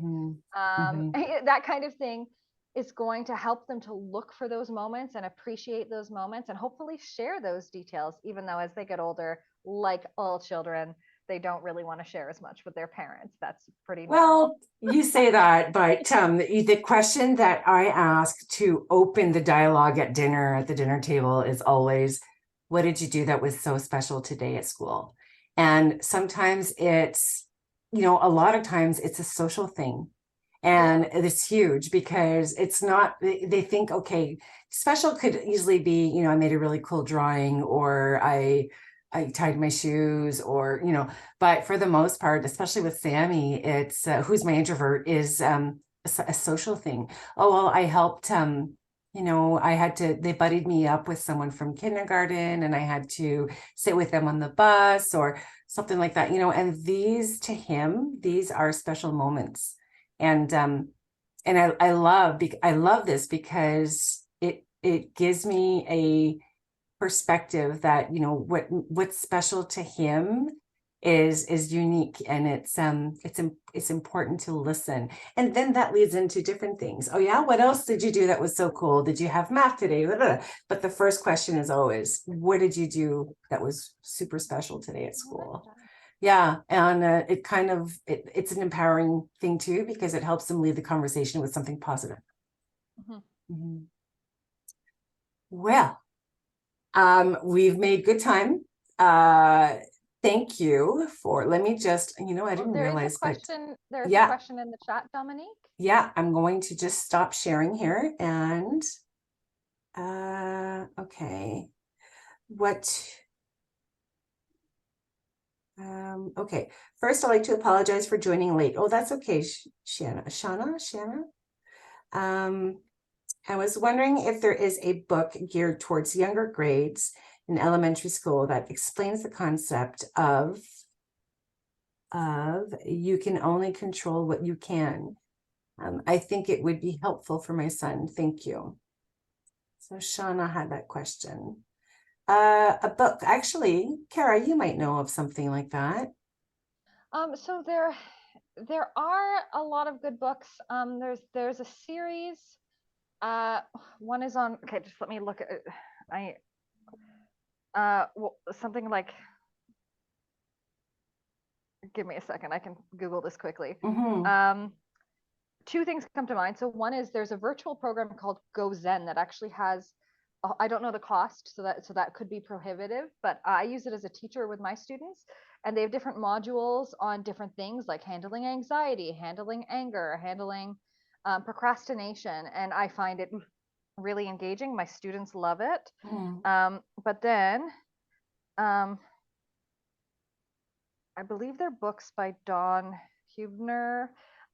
That kind of thing is going to help them to look for those moments and appreciate those moments and hopefully share those details, even though as they get older, like all children, they don't really want to share as much with their parents. That's pretty normal. Well, you say that, but the question that I ask to open the dialogue at dinner, at the dinner table, is always, what did you do that was so special today at school? And sometimes it's, you know, a lot of times it's a social thing. And it's huge because it's not, they think, okay, special could easily be, you know, I made a really cool drawing, or I tied my shoes, or, you know, but for the most part, especially with Sammy, it's who's my introvert, is a social thing. Oh, well, I helped, you know, they buddied me up with someone from kindergarten and I had to sit with them on the bus or something like that, you know, and to him, these are special moments. And I love this because it gives me a perspective that, you know, what's special to him is unique, and it's important to listen. And then that leads into different things. Oh yeah, what else did you do that was so cool? Did you have math today? But the first question is always, what did you do that was super special today at school? Yeah, and it kind of it's an empowering thing too, because it helps them lead the conversation with something positive. Well, we've made good time. Thank you for, let me just, you know, I didn't realize, there's a question in the chat, Dominique. Yeah, I'm going to just stop sharing here and okay. Okay. First, I'd like to apologize for joining late. Oh, that's okay, Shanna. I was wondering if there is a book geared towards younger grades in elementary school that explains the concept of you can only control what you can. I think it would be helpful for my son. Thank you. So Shauna had that question. A book, actually, Kara, you might know of something like that. So there are a lot of good books. There's a series. One is on, okay, just let me look at it. Something like, give me a second, I can Google this quickly. Two things come to mind. So one is there's a virtual program called Go Zen that actually has I don't know the cost, so that could be prohibitive, but I use it as a teacher with my students, and they have different modules on different things like handling anxiety, handling anger, handling procrastination, and I find it really engaging. My students love it. But then I believe they're books by Dawn Hubner.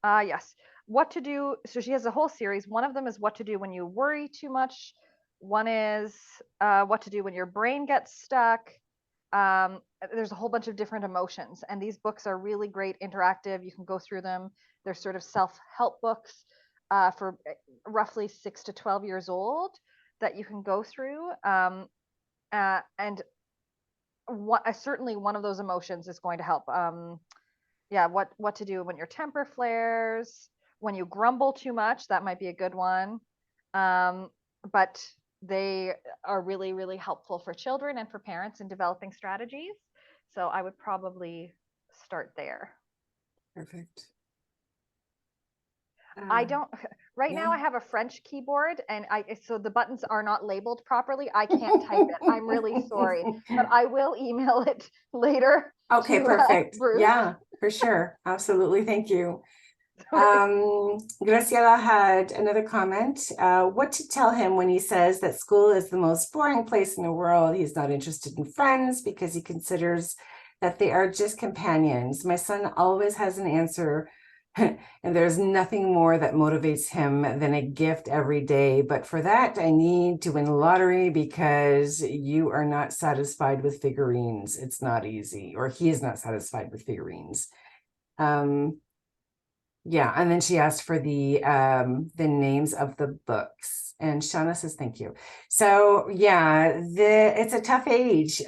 Yes, What to Do. So she has a whole series. One of them is What to Do When You Worry Too Much. One is What to Do When Your Brain Gets Stuck. There's a whole bunch of different emotions, and these books are really great, interactive. You can go through them. They're sort of self-help books for roughly 6 to 12 years old that you can go through. And certainly one of those emotions is going to help. Yeah, what to do when your temper flares, when you grumble too much, that might be a good one. But they are really, really helpful for children and for parents in developing strategies. So I would probably start there. Perfect. I don't right now. yeah. I have a French keyboard, and so the buttons are not labeled properly. I can't type it. I'm really sorry, but I will email it later. Okay, to, perfect. Bruce. Yeah, for sure. Absolutely. Thank you. Graciela had another comment. What to tell him when he says that school is the most boring place in the world? He's not interested in friends because he considers that they are just companions. My son always has an answer, and there's nothing more that motivates him than a gift every day. But for that, I need to win the lottery because you are not satisfied with figurines. It's not easy, or he is not satisfied with figurines. Yeah, and then she asked for the names of the books, and Shauna says thank you. So yeah, it's a tough age.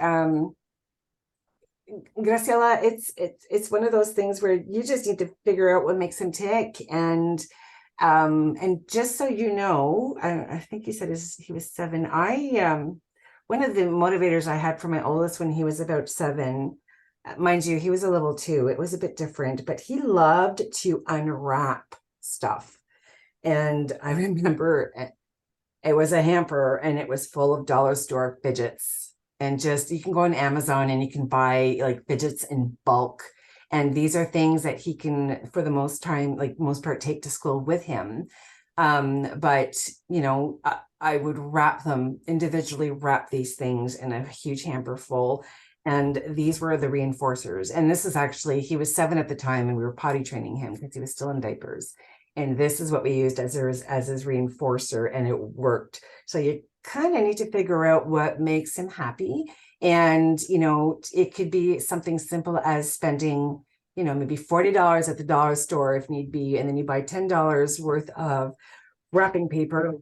Graciela, it's one of those things where you just need to figure out what makes him tick, and just so you know, I think you said he was 7. One of the motivators I had for my oldest when he was about 7. Mind you, he was a little 2. It was a bit different, but he loved to unwrap stuff. And I remember it was a hamper, and it was full of dollar store fidgets. And just, you can go on Amazon and you can buy like fidgets in bulk. And these are things that he can, for the most part, take to school with him. But, I would individually wrap these things in a huge hamper full. And these were the reinforcers. And this is actually, he was 7 at the time, and we were potty training him because he was still in diapers. And this is what we used as his reinforcer, and it worked. So you kind of need to figure out what makes him happy. And, it could be something simple as spending, maybe $40 at the dollar store if need be. And then you buy $10 worth of wrapping paper,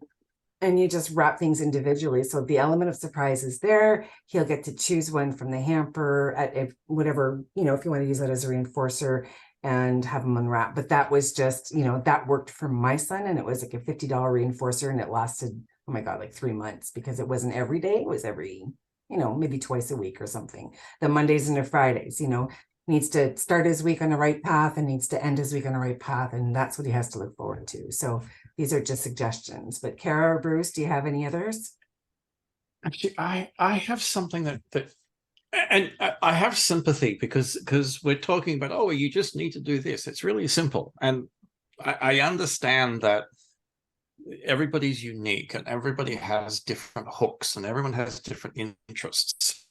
and you just wrap things individually. So the element of surprise is there. He'll get to choose one from the hamper at whatever, if you want to use that as a reinforcer, and have them unwrap. But that was just, that worked for my son. And it was like a $50 reinforcer, and it lasted, oh my God, like 3 months, because it wasn't every day. It was every, maybe twice a week or something. The Mondays and the Fridays, needs to start his week on the right path and needs to end his week on the right path. And that's what he has to look forward to. So these are just suggestions. But Kara or Bruce, do you have any others? Actually, I have something that and I have sympathy because we're talking about, oh, you just need to do this. It's really simple. And I understand that everybody's unique and everybody has different hooks and everyone has different interests.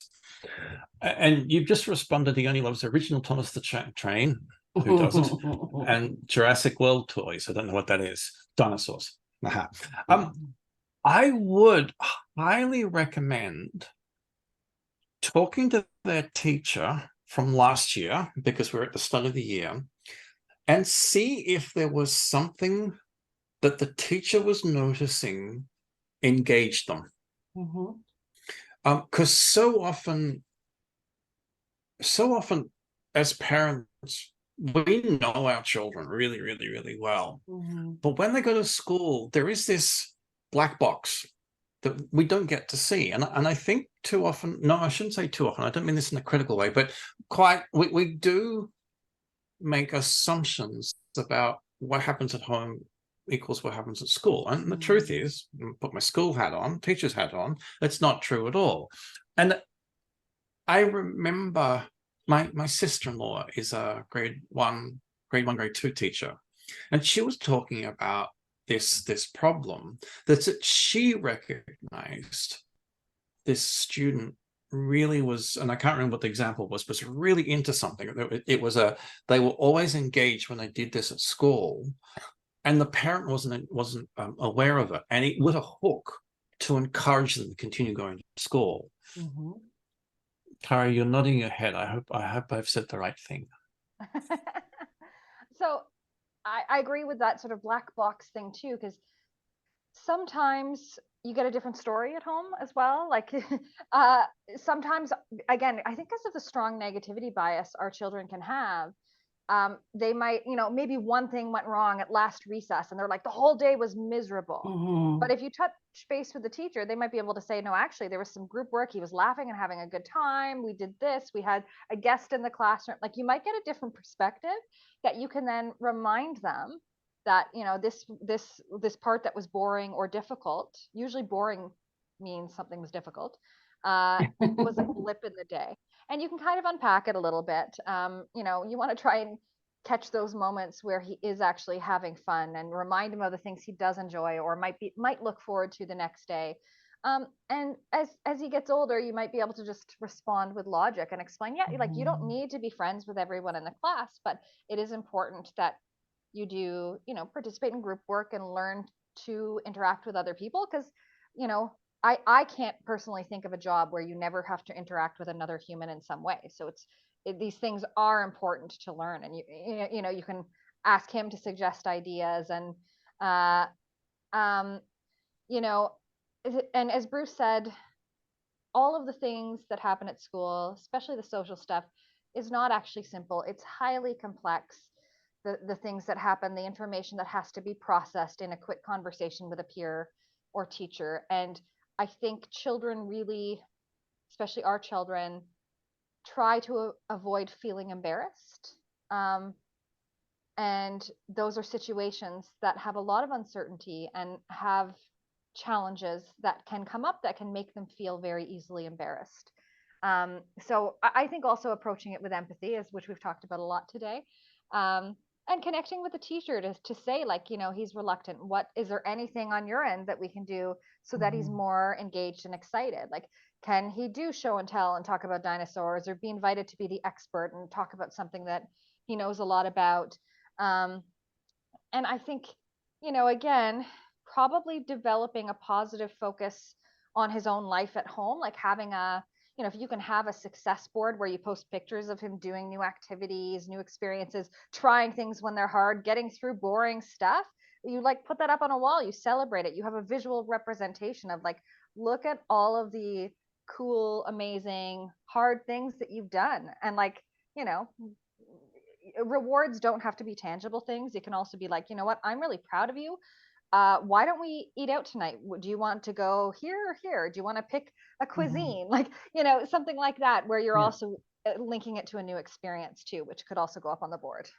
And you've just responded, he only loves original Thomas the Train. Who doesn't? And Jurassic World toys. I don't know what that is. Dinosaurs. I would highly recommend talking to their teacher from last year, because we're at the start of the year, and see if there was something that the teacher was noticing engaged them. Because so often as parents, we know our children really, really, really well. But when they go to school, there is this black box that we don't get to see. And I think too often, no, I shouldn't say too often, I don't mean this in a critical way, but we do make assumptions about what happens at home equals what happens at school. And the truth is, put my school hat on, teacher's hat on, it's not true at all. And I remember my sister-in-law is a grade one, grade two teacher. And she was talking about this problem that she recognized this student really was, and I can't remember what the example was really into something. It was they were always engaged when they did this at school, and the parent wasn't aware of it, and it was a hook to encourage them to continue going to school. Kara, you're nodding your head. I hope I've said the right thing. So I agree with that sort of black box thing too, because sometimes you get a different story at home as well. Like sometimes, again, I think because of the strong negativity bias our children can have, they might, maybe one thing went wrong at last recess and they're like, the whole day was miserable. But if you touch base with the teacher, they might be able to say, no, actually, there was some group work. He was laughing and having a good time. We did this. We had a guest in the classroom. Like, you might get a different perspective that you can then remind them that, this part that was boring or difficult, usually boring means something was difficult, was a blip in the day. And you can kind of unpack it a little bit. You want to try and catch those moments where he is actually having fun and remind him of the things he does enjoy or might look forward to the next day. And as he gets older, you might be able to just respond with logic and explain, like, you don't need to be friends with everyone in the class, but it is important that you do, participate in group work and learn to interact with other people. Because, I can't personally think of a job where you never have to interact with another human in some way. So these things are important to learn, and you can ask him to suggest ideas, and and as Bruce said, all of the things that happen at school, especially the social stuff, is not actually simple. It's highly complex. The things that happen, the information that has to be processed in a quick conversation with a peer or teacher. And I think children really, especially our children, try to avoid feeling embarrassed. And those are situations that have a lot of uncertainty and have challenges that can come up that can make them feel very easily embarrassed. So I think also approaching it with empathy, which we've talked about a lot today, and connecting with the teacher to say, like, he's reluctant. Is there anything on your end that we can do so that he's more engaged and excited? Like, can he do show and tell and talk about dinosaurs, or be invited to be the expert and talk about something that he knows a lot about? And I think, again, probably developing a positive focus on his own life at home, like having if you can have a success board where you post pictures of him doing new activities, new experiences, trying things when they're hard, getting through boring stuff, you like put that up on a wall, you celebrate it, you have a visual representation of, like, look at all of the cool, amazing, hard things that you've done. And, like, rewards don't have to be tangible things. It can also be like, what, I'm really proud of you. Why don't we eat out tonight? Do you want to go here or here? Do you want to pick a cuisine? Like, something like that, where you're also linking it to a new experience too, which could also go up on the board.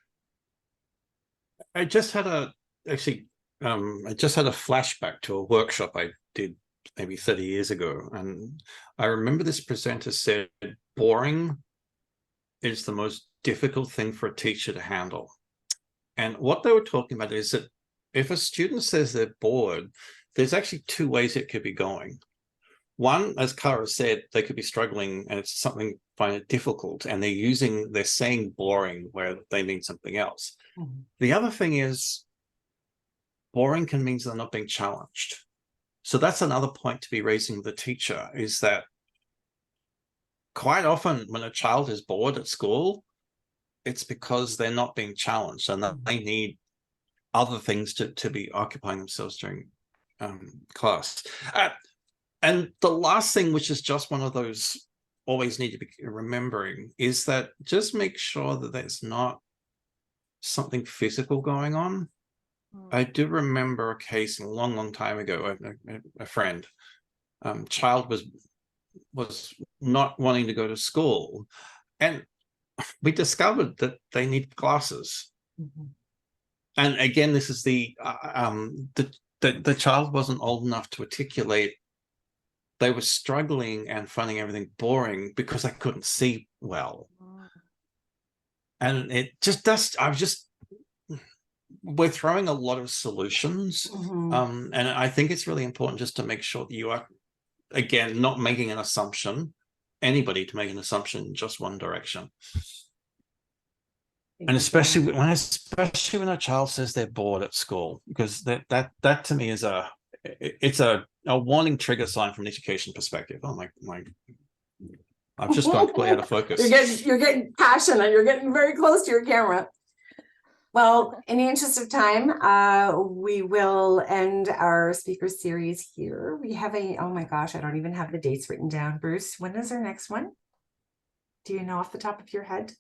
I just had a flashback to a workshop I did maybe 30 years ago. And I remember this presenter said, boring is the most difficult thing for a teacher to handle. And what they were talking about is that if a student says they're bored, there's actually two ways it could be going. One, as Kara said, they could be struggling and it's something find it difficult, and they're saying boring where they mean something else. The other thing is, boring can mean they're not being challenged. So that's another point to be raising with the teacher, is that quite often when a child is bored at school, it's because they're not being challenged and they need other things to be occupying themselves during class. And the last thing, which is just one of those always need to be remembering, is that just make sure that there's not something physical going on. I do remember a case a long time ago, a friend, child was not wanting to go to school, and we discovered that they need glasses. and again, this is the child wasn't old enough to articulate. They were struggling and finding everything boring because they couldn't see well. And it just does, we're throwing a lot of solutions. And I think it's really important just to make sure that you are, again, not making an assumption, anybody to make an assumption in just one direction. And especially when a child says they're bored at school, because that to me is it's a warning trigger sign from an education perspective. Oh my, I've just gone completely out of focus. You're getting passionate. You're getting very close to your camera. Well, in the interest of time, we will end our speaker series here. We have oh my gosh, I don't even have the dates written down. Bruce, when is our next one? Do you know off the top of your head?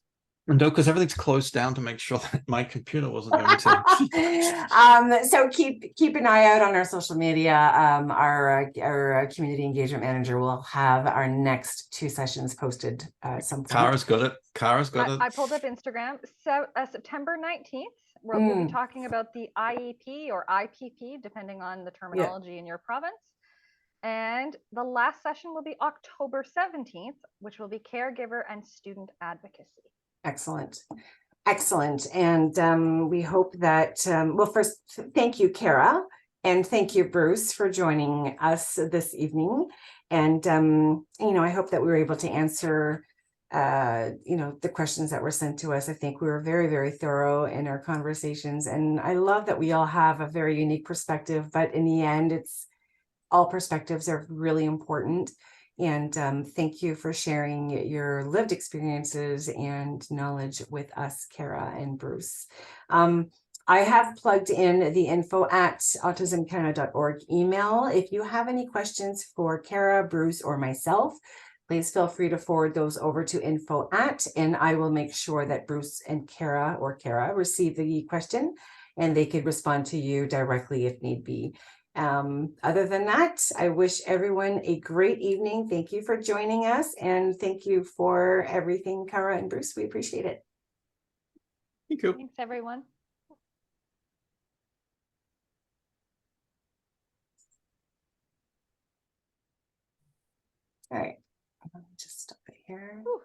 No, because everything's closed down to make sure that my computer wasn't going to. So keep an eye out on our social media. Our community engagement manager will have our next 2 sessions posted at some point. Kara's got it. I pulled up Instagram. So September 19th, we'll be talking about the IEP or IPP, depending on the terminology in your province. And the last session will be October 17th, which will be caregiver and student advocacy. Excellent. And we hope that, well, first, thank you, Kara, and thank you, Bruce, for joining us this evening. And, I hope that we were able to answer, the questions that were sent to us. I think we were very, very thorough in our conversations. And I love that we all have a very unique perspective, but in the end, all perspectives are really important. And thank you for sharing your lived experiences and knowledge with us, Kara and Bruce. I have plugged in the info@autismcanada.org email. If you have any questions for Kara, Bruce, or myself, please feel free to forward those over to info@, and I will make sure that Bruce and Kara receive the question and they could respond to you directly if need be. Other than that, I wish everyone a great evening. Thank you for joining us, and thank you for everything, Kara and Bruce. We appreciate it. Thank you. Thanks, everyone. All right, let me just stop it here. Whew.